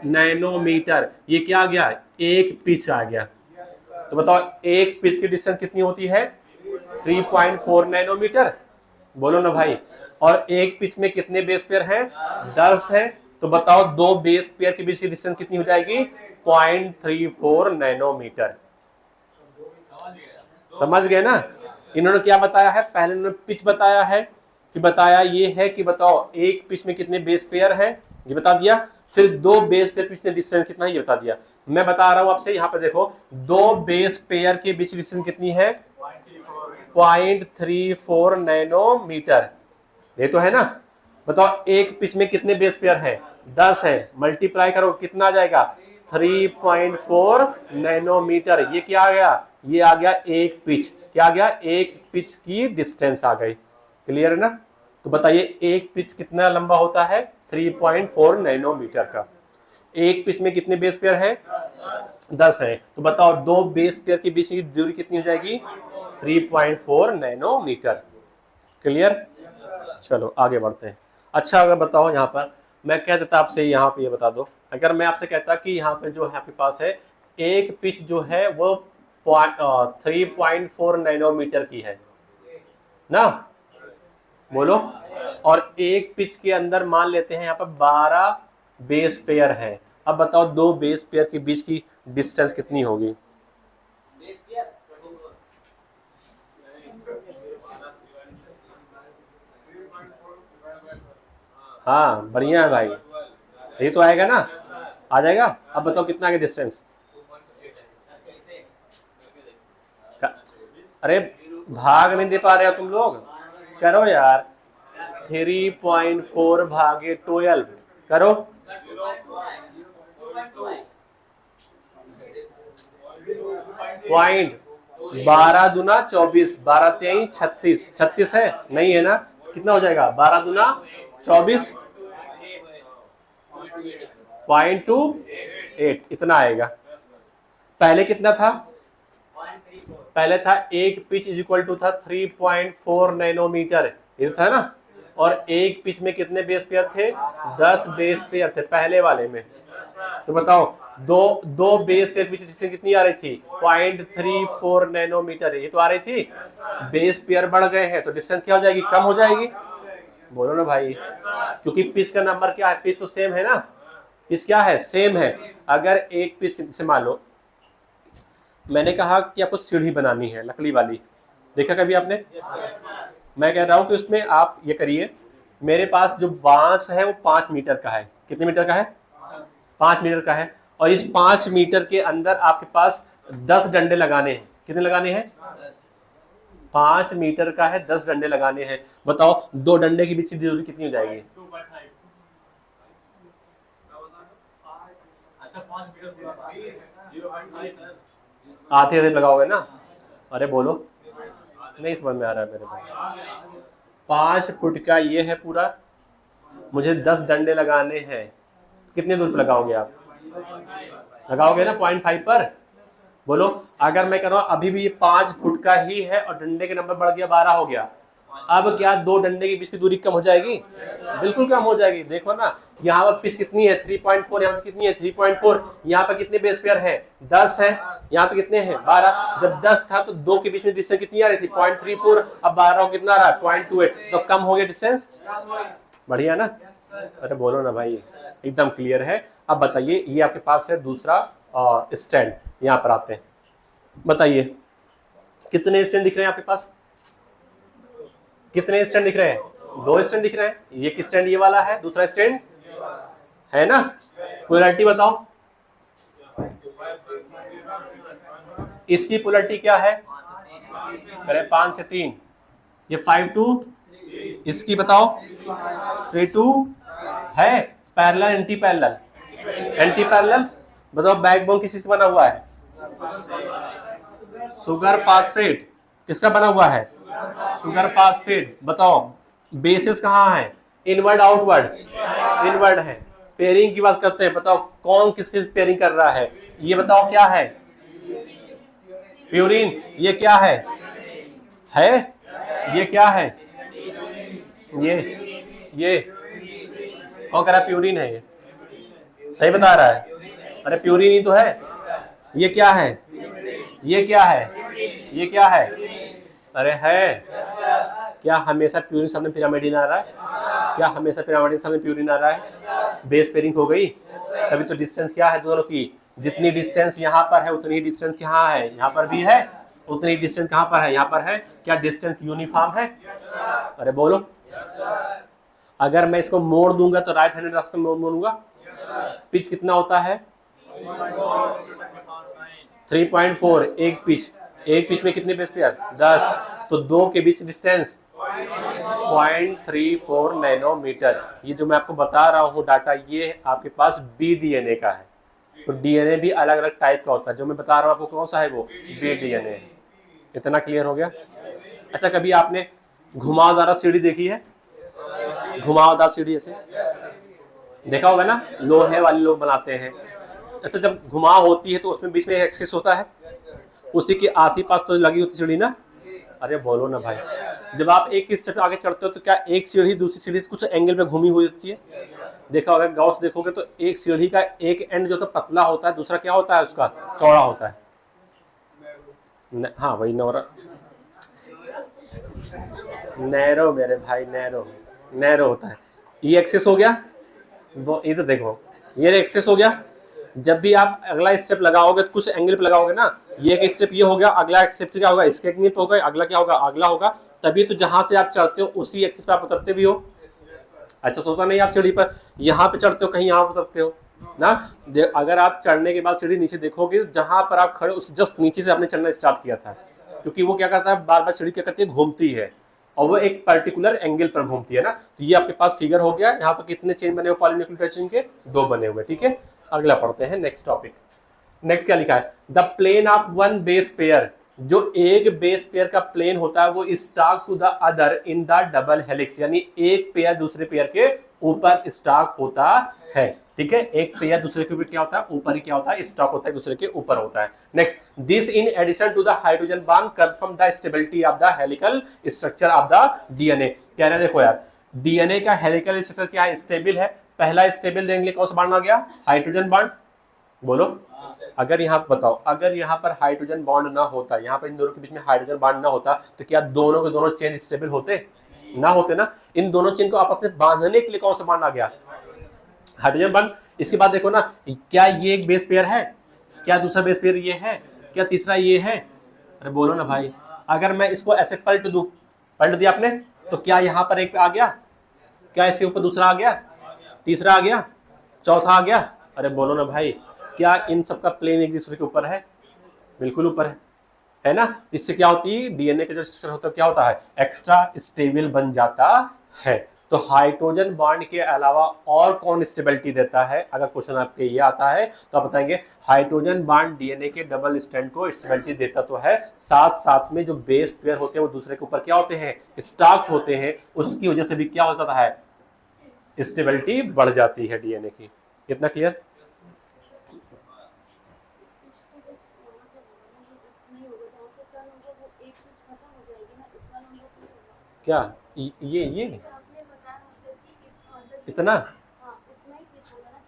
नैनोमीटर। ये क्या आ गया? एक पिच आ गया। तो बताओ एक पिच की डिस्टेंस कितनी होती है? 3.4 नैनोमीटर। बोलो ना भाई। और एक पिच में कितने बेस पेयर हैं? 10 है। तो बताओ दो बेस पेयर के बीच की डिस्टेंस कितनी हो जाएगी? 0.34 नैनोमीटर। समझ गए ना? इन्होंने क्या बताया है? पहले इन्होंने पिच बताया है, कि बताया ये है कि बताओ एक पिच में कितने बेस पेयर हैं, ये बता दिया। फिर दो बेस पेयर बीच में डिस्टेंस कितना है, ये बता दिया। मैं बता रहा हूं आपसे, यहाँ पे देखो दो बेस पेयर के बीच डिस्टेंस कितनी है? 0.34 नैनोमीटर। ये तो है ना? बताओ एक पिच में कितने बेस पेयर हैं? 10 है। मल्टीप्लाई करो कितना आ जाएगा? 3.4 नैनोमीटर। ये क्या आ गया? ये आ गया एक पिच। क्या आ गया? एक पिच की डिस्टेंस आ गई। क्लियर है ना? तो बताइए एक पिच कितना लंबा होता है? 3.4 नैनोमीटर का। एक पिच में कितने बेस पेयर हैं? 10 है। तो बताओ दो बेस पेयर के बीच की दूरी कितनी हो जाएगी? 3.4 नैनोमीटर। क्लियर? चलो आगे बढ़ते हैं। अच्छा अगर बताओ यहाँ पर मैं कह देता आपसे, यहाँ पे ये बता दो, अगर मैं आपसे कहता कि यहाँ पे जो है आपके पास है एक पिच जो है वो 3.4 नैनोमीटर की है ना, बोलो। और एक पिच के अंदर मान लेते हैं यहाँ पर 12 बेस पेयर है। अब बताओ दो बेस पेयर के बीच की डिस्टेंस कितनी होगी? हाँ बढ़िया है भाई, ये तो आएगा ना, आ जाएगा। अब बताओ कितना आगे डिस्टेंस। अरे भाग नहीं दे पा रहे हो तुम लोग, करो यार। 3.4 भागे 12 करो। 12 दूना 24, 12 तेई 36, 36 है नहीं है ना, कितना हो जाएगा 12 दूना 24, 0.28 इतना आएगा। पहले कितना था, पहले था एक पिच इज इक्वल टू था 3.4 नैनोमीटर, ये था ना। और एक पिच में कितने बेस पेयर थे, 10 बेस पेयर थे पहले वाले में। तो बताओ दो बेस पेयर बीच डिस्टेंस कितनी आ रही थी, 0.34 नैनोमीटर, ये तो आ रही थी। बेस पेयर बढ़ गए हैं तो डिस्टेंस क्या हो जाएगी, कम हो जाएगी। बोलो ना भाई, क्योंकि पिच का नंबर क्या है, पिच तो सेम है ना, पिच क्या है, सेम है। अगर एक पिच से मान लो मैंने कहा कि आपको सीढ़ी बनानी है लकड़ी वाली, देखा कभी आपने? मैं कह रहा हूं कि उसमें आप ये करिए, मेरे पास जो बांस है वो 5 मीटर का है। कितने मीटर का है, 5 मीटर का है। और इस 5 मीटर के अंदर आपके पास 10 डंडे लगाने हैं। कितने लगाने हैं, 5 मीटर का है, 10 डंडे लगाने हैं। बताओ दो डंडे के बीच की दूरी कितनी हो जाएगी, 2.5। अच्छा 5 मीटर 0.5 आते आते लगाओगे ना। अरे बोलो, नहीं समझ में आ रहा है मेरे को। 5 फुट का ये है पूरा, मुझे 10 डंडे लगाने हैं, कितने दूर पर लगाओगे आप, लगाओगे ना 0.5 पर। बोलो अगर मैं कह रहा हूं अभी भी ये 5 फुट का ही है और डंडे के नंबर बढ़ गया 12 हो गया, अब क्या दो डंडे के बीच की दूरी कम हो जाएगी, बिल्कुल कम हो जाएगी। देखो ना यहाँ पर पिच कितनी है 3.4, यहाँ पर कितनी है 3.4, यहाँ पर कितने बेस पेयर है 10 है, यहाँ पे कितने हैं 12। जब 10 था तो दो के बीच में डिस्टेंस कितनी आ रही थी 0.34, अब 12 कितना आ रहा है 0.28, तो कम हो गया डिस्टेंस, बढ़िया ना। अरे बोलो ना भाई, एकदम क्लियर है। अब बताइए ये आपके पास है दूसरा स्टैंड, यहाँ पर आते हैं, बताइए कितने स्टैंड दिख रहे हैं आपके पास, कितने स्टैंड दिख रहे हैं, 2 स्टैंड दिख रहे हैं। ये एक स्टैंड ये वाला है, दूसरा स्टैंड है ना। पोलैरिटी बताओ, इसकी पोलैरिटी क्या है, करें 5 से 3, ये 5 to, इसकी बताओ 3 to है, parallel anti parallel, anti parallel. बताओ बैकबोन किस चीज का बना हुआ है, शुगर फास्फेट, किसका बना हुआ है, शुगर फास्फेट। बताओ बेसिस कहाँ है, इनवर्ड आउटवर्ड, इनवर्ड है। पेयरिंग की बात करते हैं, बताओ कौन किसकी पेयरिंग कर रहा है, ये बताओ क्या है, प्यूरिन। ये क्या है ये क्या है, ये कौन कर रहा है, प्यूरिन है, ये सही बता रहा है। अरे प्यूरिन ही तो है। ये क्या है, ये क्या है, ये क्या है, अरे है क्या, हमेशा प्यूरिन सामने पिरामिडिन आ रहा है, क्या हमेशा पिरामिडिन सामने प्यूरिन आ रहा है, बेस पेयरिंग हो गई। तभी तो डिस्टेंस क्या है दोनों की, जितनी डिस्टेंस यहाँ पर है उतनी डिस्टेंस यहाँ है, यहाँ पर भी है, उतनी डिस्टेंस कहाँ पर है, यहाँ पर है। क्या डिस्टेंस यूनिफॉर्म है, अरे बोलो। अगर मैं इसको मोड़ दूंगा तो राइट हैंडेड रास्ते में मोड़ूंगा। पिच कितना होता है 3.4, एक पिच में कितने बेस पेयर 10, तो दो के बीच डिस्टेंस 0.34 नैनोमीटर। ये जो मैं आपको बता रहा हूँ डाटा, ये आपके पास बी डीएनए का है। तो डीएनए भी अलग अलग टाइप का होता है, जो मैं बता रहा हूँ आपको कौन सा है, वो बी डीएनए। इतना क्लियर हो गया। अच्छा कभी आपने घुमावदार सीढ़ी देखी है, घुमावदार सीढ़ी ऐसे देखा होगा ना, लोहे वाले लोग बनाते हैं। अच्छा जब घुमाव होती है तो उसमें बीच में एक्सिस होता है, उसी के आस-पास तो लगी होती सीढ़ी ना। अरे बोलो ना भाई, जब आप एक स्टेप आगे चढ़ते हो तो क्या एक सीढ़ी दूसरी सीढ़ी कुछ एंगल पे घूमी हुई होती है, देखा होगा गौर से देखोगे तो एक सीढ़ी का एक एंड जो तो पतला होता है, दूसरा क्या होता है उसका चौड़ा होता है। हाँ वही नैरो मेरे भाई, नैरो होता है। ये एक्सेस हो गया, वो इधर देखो ये एक्सेस हो गया। जब भी आप अगला स्टेप लगाओगे तो कुछ एंगल पे लगाओगे ना, ये एक स्टेप ये हो गया, अगला स्टेप क्या होगा, इसके एंगल पे होगा, अगला क्या होगा, अगला होगा। तभी तो जहां से आप चढ़ते हो उसी एक्सिस पे आप उतरते भी हो। अच्छा तो होता नहीं, आप सीढ़ी पर यहाँ पे चढ़ते हो, कहीं यहाँ उतरते हो ना। अगर आप चढ़ने के बाद सीढ़ी नीचे देखोगे, जहां पर आप खड़े उस जस्ट नीचे से आपने चढ़ना स्टार्ट किया था, क्योंकि वो क्या करता है, बार बार सीढ़ी क्या करती है, घूमती है, और वो एक पर्टिकुलर एंगल पर घूमती है ना। तो ये आपके पास फिगर हो गया। यहाँ पर कितने चेन बने हुए पॉलीन्यूक्लियोटाइड चेन के, 2 बने हुए। ठीक है, अगला पढ़ते हैं नेक्स्ट टॉपिक। नेक्स्ट क्या लिखा है, the plane of one base pair, जो एक बेस पेयर का प्लेन होता है वो stock to the other in the double helix, यानी एक पेयर दूसरे पेयर के ऊपर स्टॉक होता है। ठीक है, एक पेयर दूसरे के ऊपर क्या होता है, ऊपर ही क्या होता है, स्टॉक होता है, दूसरे के ऊपर होता है। Next, this in addition to the hydrogen bond confirm the stability of the helical structure of the DNA. कह रहे हैं देखो यार, डीएनए का हेलिकल स्ट्रक्चर क्या है, स्टेबल है। पहला स्टेबल देंगे कौन सा बॉन्ड आ गया, हाइड्रोजन बॉन्ड। बोलो, अगर यहाँ बताओ, अगर यहाँ पर हाइड्रोजन बॉन्ड ना होता, यहाँ पर इन दोनों के बीच में हाइड्रोजन बॉन्ड ना होता, तो क्या दोनों के दोनों चेन स्टेबल होते, ना होते ना। इन दोनों चेन को आपस में बांधने के लिए कौन सा बॉन्ड आ गया, हाइड्रोजन बॉन्ड। इसके बाद देखो ना, क्या ये एक बेस पेयर है, क्या दूसरा बेस पेयर ये है, क्या तीसरा ये है, अरे बोलो ना भाई। अगर मैं इसको ऐसे पलट दूं, पलट दिया आपने, तो क्या यहाँ पर एक आ गया, क्या इसके ऊपर दूसरा आ गया, तीसरा आ गया, चौथा आ गया, अरे बोलो ना भाई। क्या इन सबका प्लेन एक दूसरे के ऊपर है, बिल्कुल ऊपर है ना। इससे क्या होती है, डीएनए का जो स्ट्रक्चर होता है क्या होता है, एक्स्ट्रा स्टेबल बन जाता है। तो हाइड्रोजन बॉन्ड के अलावा और कौन स्टेबिलिटी देता है, अगर क्वेश्चन आपके ये आता है तो आप बताएंगे हाइड्रोजन बॉन्ड डीएनए के डबल स्ट्रैंड को स्टेबिलिटी देता तो है, साथ साथ में जो बेस पेयर होते हैं वो दूसरे के ऊपर क्या होते हैं, स्टॉक्ड होते हैं, उसकी वजह से भी क्या हो जाता है, स्टेबिलिटी बढ़ जाती है डीएनए की। कितना क्लियर। क्या ये इतना,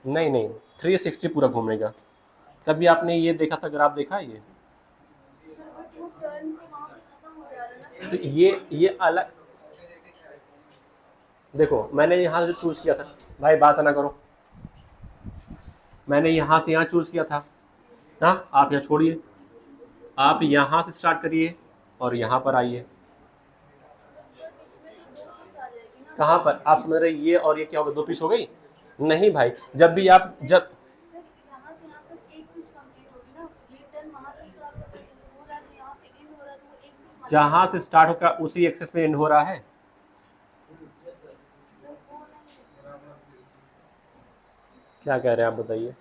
नहीं नहीं 360 पूरा घूमेगा। कभी आपने ये देखा था, ग्राफ देखा है ये, तो ये अलग देखो, मैंने यहाँ जो चूज किया था भाई, बात ना करो, मैंने यहाँ से यहाँ चूज किया था ना, आप यहाँ छोड़िए, आप यहाँ से स्टार्ट करिए और यहाँ पर आइए। कहाँ पर आप समझ रहे, ये और ये क्या होगा, 2 पिच हो गई। नहीं भाई, जब भी आप जब जहां से स्टार्ट होगा उसी एक्सेस में एंड हो रहा है। क्या कह रहे हैं आप बताइए।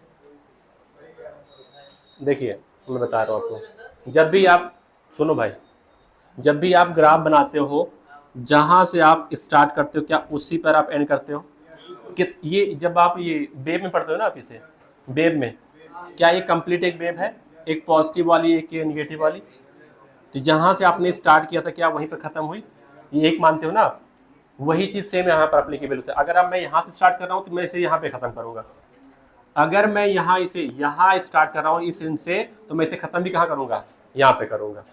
देखिए मैं बता रहा हूँ आपको, जब भी आप सुनो भाई, जब भी आप ग्राफ बनाते हो, जहां से आप स्टार्ट करते हो क्या उसी पर आप एंड करते हो। कि ये जब आप ये वेव में पढ़ते हो ना, आप इसे वेव में, क्या ये कंप्लीट एक वेव है, एक पॉजिटिव वाली एक नेगेटिव वाली। तो जहां से आपने स्टार्ट किया था क्या वहीं पर खत्म हुई, ये एक मानते हो ना आप। वही चीज सेम यहाँ पर एप्लीकेबल होता है। अगर अब मैं यहाँ से स्टार्ट कर रहा हूँ तो मैं इसे यहाँ पे खत्म करूंगा। अगर मैं यहाँ इसे यहाँ स्टार्ट कर रहा हूँ इस एंड से, तो मैं इसे खत्म भी कहाँ करूंगा, यहाँ पे करूंगा।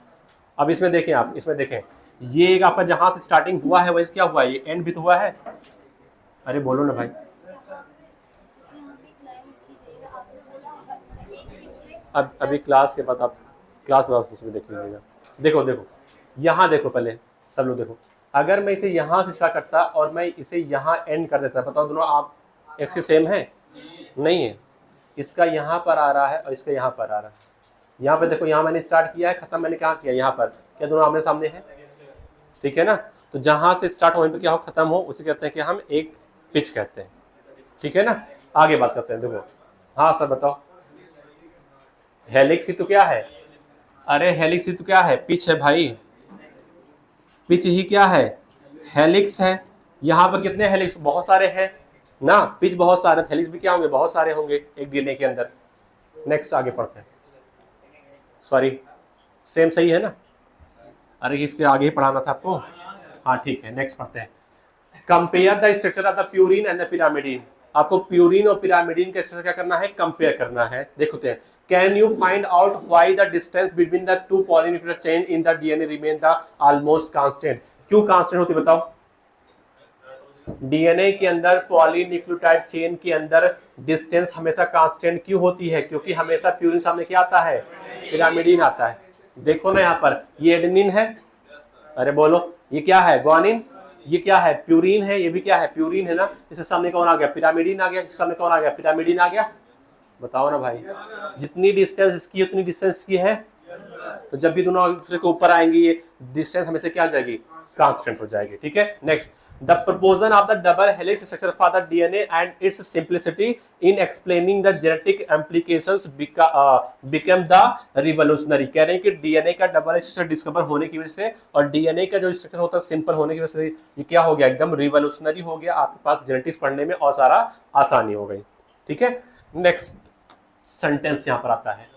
अब इसमें देखें, आप इसमें देखें, ये एक आपका जहां से स्टार्टिंग हुआ है वैसे क्या हुआ है, ये एंड भी तो हुआ है। अरे बोलो ना भाई। अब अभी क्लास के बाद आप क्लास में उसमें देख लीजिएगा। देखो देखो यहाँ देखो, पहले सब लोग देखो, अगर मैं इसे यहाँ से स्टार्ट करता और मैं इसे यहाँ एंड कर देता, बताओ दोनों आप एक्सिस सेम है, नहीं है। इसका यहाँ पर आ रहा है और इसका यहाँ पर आ रहा है। यहाँ पे देखो, यहाँ मैंने स्टार्ट किया है, खत्म मैंने कहाँ किया, यहाँ पर। क्या दोनों आमने सामने हैं, ठीक है ना। तो जहाँ से स्टार्ट हो वहीं पे क्या हो, खत्म हो, उसे कहते हैं कि हम एक पिच कहते हैं, ठीक है ना। आगे बात करते हैं। देखो हाँ सर बताओ, हेलिक्स ही तो क्या है, अरे हेलिक्स ही तो क्या है, पिच है भाई, पिच ही क्या है, हेलिक्स है। यहाँ पर कितने हेलिक्स, बहुत सारे हैं ना, पिच बहुत सारे, हेलिक्स भी क्या होंगे, बहुत सारे होंगे एक डीएनए के अंदर। नेक्स्ट आगे पढ़ते हैं, सॉरी सेम सही है ना, अरे इसके आगे ही पढ़ाना था आपको, हाँ ठीक है। नेक्स्ट पढ़ते हैं, compare the structure of the purine and the pyrimidine. आपको प्यूरिन और पिरामिडिन का स्ट्रक्चर क्या करना है, कंपेयर करना है। देखते हैं, can you find out why the distance between the 2 polynucleotide chain in the DNA remain the almost constant. क्यों कांस्टेंट होती बताओ, डीएनए के अंदर पॉलीन्यूक्लियोटाइड चेन के अंदर डिस्टेंस हमेशा कांस्टेंट क्यों होती है, क्योंकि हमेशा प्यूरिन सामने क्या आता है, पिरामिडिन आता है। देखो ना यहाँ पर ये एडेनिन है, अरे बोलो ये क्या है, ग्वानिन, ये क्या है, प्यूरिन है, ये भी क्या है, प्यूरिन है ना। इसके सामने कौन आ गया, पिरामिडिन आ गया। इसके सामने कौन आ गया, पिरामिडिन आ गया। बताओ ना भाई, जितनी डिस्टेंस इसकी उतनी डिस्टेंस की है। तो जब भी दोनों एक दूसरे के ऊपर आएंगी ये डिस्टेंस हमेशा क्या आ जाएगी, कांस्टेंट हो जाएगी। ठीक है, next, the proposal of the double helix structure for the DNA and it's simplicity in explaining the genetic implications become the revolutionary. कह रहे हैं कि डीएनए का डबल स्ट्रक्चर डिस्कवर होने की वजह से और डीएनए का जो स्ट्रक्चर होता है सिंपल होने की वजह से ये क्या हो गया, एकदम रिवोल्यूशनरी हो गया। आपके पास जेनेटिक्स पढ़ने में और सारा आसानी हो गई। ठीक है, नेक्स्ट सेंटेंस यहां पर आता है,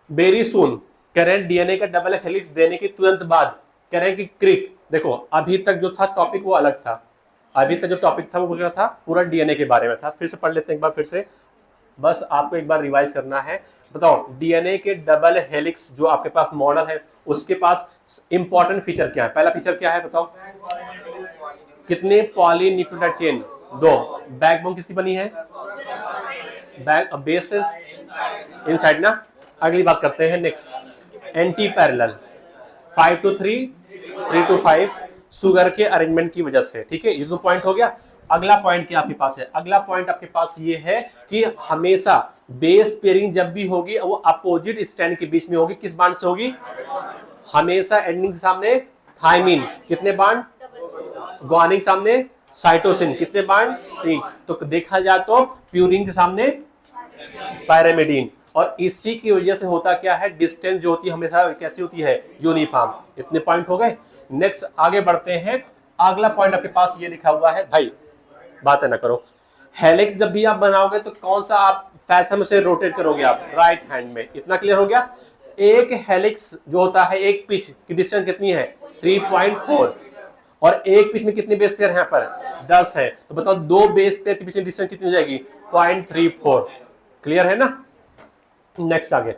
वेरी सून, कह रहे हैं डीएनए का डबल हेलिक्स देने के तुरंत बाद, कह रहे हैं कि क्रिक, देखो अभी तक जो था टॉपिक वो अलग था, अभी तक जो टॉपिक था वो क्या था, पूरा डीएनए के बारे में था। फिर से पढ़ लेते हैं एक बार फिर से, बस आपको एक बार रिवाइज करना है। बताओ डीएनए के डबल हेलिक्स जो आपके पास मॉडल है उसके पास इंपॉर्टेंट फीचर क्या है। पहला फीचर क्या है बताओ, कितने पॉलीन्यूक्लियोटाइड चेन, 2, बैकबोन किसकी बनी है, बेसिस इनसाइड ना। अगली बात करते हैं, next, anti parallel, 5 to 3, 3 to 5 sugar के अरेंजमेंट की वजह से। ठीक है, ये तो पॉइंट हो गया। अगला पॉइंट क्या आपके पास है, अगला पॉइंट आपके पास ये है कि हमेशा बेस पेयरिंग जब भी होगी वो अपोजिट स्टैंड के बीच में होगी। किस बांड से होगी, हमेशा एंडिंग के सामने थायमिन, कितने बांड, ग्वानिन के सामने साइटोसिन, कितने बांड, 3। तो देखा जाए तो प्यूरिन के सामने पैरामिडिन, और इसी की वजह से होता क्या है, डिस्टेंस जो होती है हमेशा कैसी होती है, यूनिफॉर्म। इतने पॉइंट हो गए। नेक्स्ट आगे बढ़ते हैं, अगला पॉइंट आपके पास ये लिखा हुआ है, भाई बातें ना करो, हेलिक्स जब भी आप बनाओगे तो कौन सा आप फैशन से रोटेट करोगे आप, राइट हैंड में। इतना क्लियर हो गया। एक हेलिक्स जो होता है, एक पिच की डिस्टेंस कितनी है, 3.4, और एक पिच में कितने बेस पेयर यहाँ पर 10 है। तो बताओ 2 बेस पेयर के बीच में डिस्टेंस कितनी हो जाएगी, 0.34। क्लियर है ना। नेक्स्ट आगे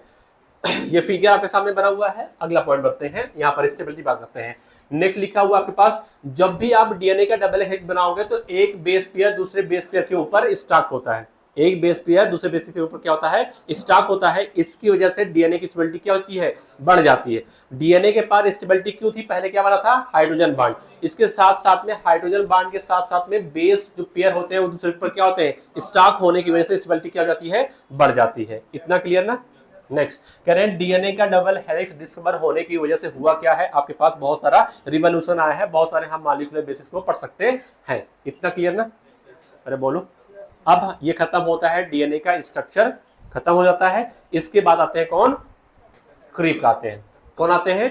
ये फिगर आपके सामने बना हुआ है। अगला पॉइंट बढ़ते हैं, यहाँ पर स्टेबिलिटी बात करते हैं। नेक्स्ट लिखा हुआ आपके पास, जब भी आप डीएनए का डबल हेलिक्स बनाओगे तो एक बेस पेयर दूसरे बेस पेयर के ऊपर स्टॉक होता है, एक बेस पेयर दूसरे बेस पेयर के ऊपर क्या होता है, स्टॉक होता है। इसकी वजह से डीएनए की स्टेबिलिटी क्या होती है, बढ़ जाती है। डीएनए के पास स्टेबिलिटी क्यों थी, पहले क्या वाला था, हाइड्रोजन बांड। इसके साथ साथ में हाइड्रोजन बांड के साथ साथ में बेस जो पेयर होते हैं वो दूसरे पर क्या होते हैं, स्टॉक होने की वजह से स्टेबिलिटी क्या हो जाती है, बढ़ जाती है। इतना क्लियर ना। नेक्स्ट कह रहे हैं डीएनए का डबल हेलिक्स डिस्कवर होने की वजह से हुआ क्या है, आपके पास बहुत सारा रिवोल्यूशन आया है, बहुत सारे हम मॉलिक्यूलर बेसिस को पढ़ सकते हैं। इतना क्लियर ना। अरे बोलो, अब ये खत्म होता है, डीएनए का स्ट्रक्चर खत्म हो जाता है। इसके बाद आते हैं कौन, क्रिक आते हैं। कौन आते हैं,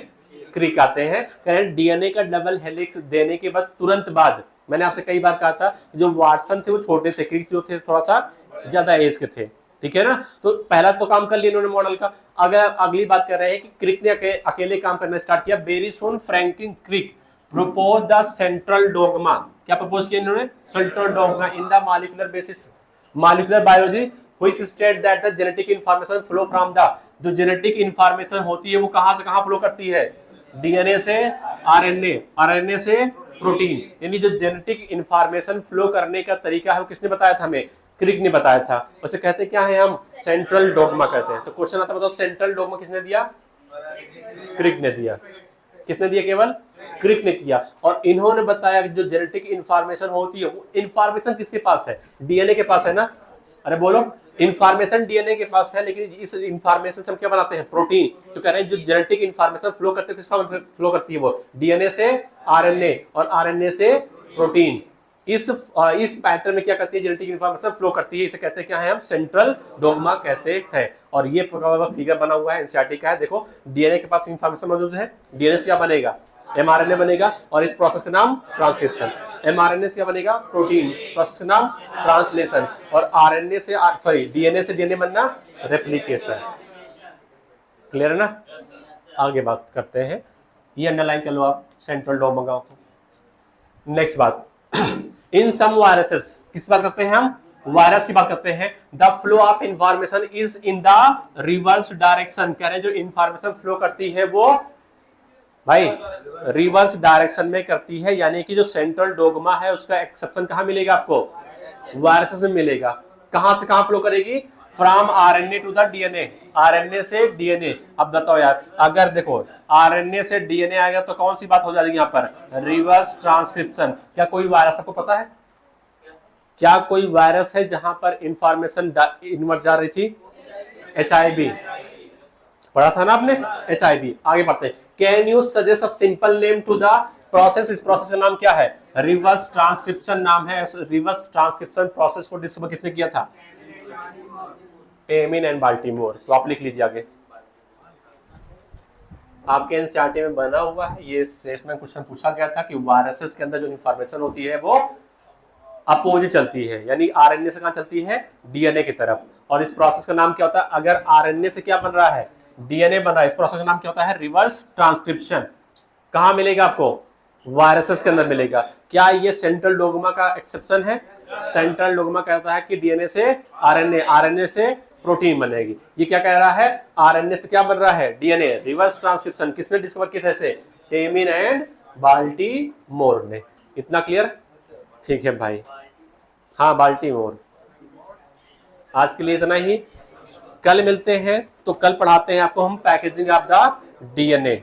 क्रिक आते हैं। कह रहे हैं डीएनए का डबल हेलिक्स देने के बाद तुरंत बाद, मैंने आपसे कई बार कहा था जो वाटसन थे वो छोटे थे, क्रिक जो थे थोड़ा सा ज्यादा एज के थे। ठीक है ना। तो पहला तो काम कर लिया इन्होंने मॉडल का। अगर अगली बात कर रहे हैं कि क्रिक ने अकेले काम करना स्टार्ट किया। Very soon Franklin Crick propose the central dogma. क्या प्रपोज किया इन्होंने, central dogma in the molecular basis molecular biology which state that the genetic information flow from the, जो जेनेटिक इंफॉर्मेशन होती है वो कहां से कहां फ्लो करती है, डीएनए से आरएनए, आरएनए से प्रोटीन। यानी जो जेनेटिक इंफॉर्मेशन फ्लो करने का तरीका है वो किसने बताया था, हमें क्रिक ने बताया था। उसे कहते क्या है हम, सेंट्रल डोगमा कहते हैं। तो क्वेश्चन आता है बताओ सेंट्रल डोगमा किसने दिया, क्रिक ने दिया। किसने दिया, केवल क्रिक ने किया। और इन्होंने बताया कि जो जेनेटिक इंफॉर्मेशन होती है वो इंफॉर्मेशन किसके पास है, डीएनए के पास है ना। अरे बोलो, इंफॉर्मेशन डीएनए के पास है, लेकिन इस इंफॉर्मेशन से हम क्या बनाते हैं, प्रोटीन। तो कह रहे हैं जो जेनेटिक इंफॉर्मेशन फ्लो करते हैं किस फॉर्म में फ्लो करती है, वो डीएनए से आरएनए और आरएनए से प्रोटीन। इस पैटर्न में क्या करती है, जेनेटिक इंफॉर्मेशन फ्लो करती है। इसे कहते हैं क्या है, हम सेंट्रल डोगमा कहते हैं। और ये फिगर बना हुआ है, एनसीईआरटी का है। देखो डीएनए के पास इंफॉर्मेशन मौजूद है, डीएनए से क्या बनेगा, एमआरएनए बनेगा, और इस प्रोसेस का नाम ट्रांसक्रिप्शन। एमआरएनए से क्या बनेगा, प्रोटीन, प्रोसेस का नाम ट्रांसलेशन। और आरएनए से डीएनए से डीएनए बनना रेप्लिकेशन। क्लियर है ना। आगे बात करते हैं, ये अंडरलाइन कर लो आप, सेंट्रल डोगमा। नेक्स्ट बात, इन सम वायरसेस, किस बात करते हैं हम, वायरस की बात करते हैं। The flow of information is in the reverse direction. कह रहे हैं जो इंफॉर्मेशन फ्लो करती है वो भाई रिवर्स डायरेक्शन में करती है। यानी कि जो सेंट्रल डोगमा है उसका एक्सेप्शन कहां मिलेगा आपको, वायरसेस में मिलेगा। कहां से कहां फ्लो करेगी, from RNA to the DNA, RNA से डीएनए। अब बताओ यार, अगर देखो आरएनए से डीएनए आएगा तो कौन सी बात हो जाएगी यहाँ पर, रिवर्स ट्रांसक्रिप्शन। क्या कोई वायरस, आपको पता है क्या कोई वायरस है जहां पर इंफॉर्मेशन इनवर्ट जा रही थी? HIV पढ़ा था ना आपने, HIV। आगे बढ़ते हैं, can you suggest a simple name to the process, इस प्रोसेस का नाम क्या है? रिवर्स ट्रांसक्रिप्शन नाम है। रिवर्स ट्रांसक्रिप्शन प्रोसेस को डिस्कवर किसने किया था? एमिन एंड बाल्टीमोर। तो आप लिख लीजिए आगे, आपके एनसीईआरटी में बना हुआ है, ये सेशन में क्वेश्चन पूछा गया था कि वायरसेस के अंदर जो इंफॉर्मेशन होती है वो अपोजिट चलती है, यानी आरएनए से कहां चलती है? डीएनए की तरफ। और इस प्रोसेस का नाम क्या होता है? अगर आरएनए से क्या बन रहा है? डीएनए बन रहा है, इस प्रोसेस का नाम क्या होता है? Reverse transcription. कहां मिलेगा आपको? वायरसेस के अंदर मिलेगा। क्या ये सेंट्रल डोग्मा का एक्सेप्शन है? सेंट्रल डोग्मा कहता है कि डीएनए से आरएनए, आरएनए से प्रोटीन बनेगी। ये क्या कह रहा है? आरएनए से क्या बन रहा है? डीएनए। रिवर्स ट्रांसक्रिप्शन किसने डिस्कवर किया था इसे? टेमिन एंड बाल्टीमोर ने। इतना क्लियर? ठीक है भाई, हाँ बाल्टीमोर। आज के लिए इतना ही, कल मिलते हैं। तो कल पढ़ाते हैं आपको हम पैकेजिंग ऑफ द डीएनए।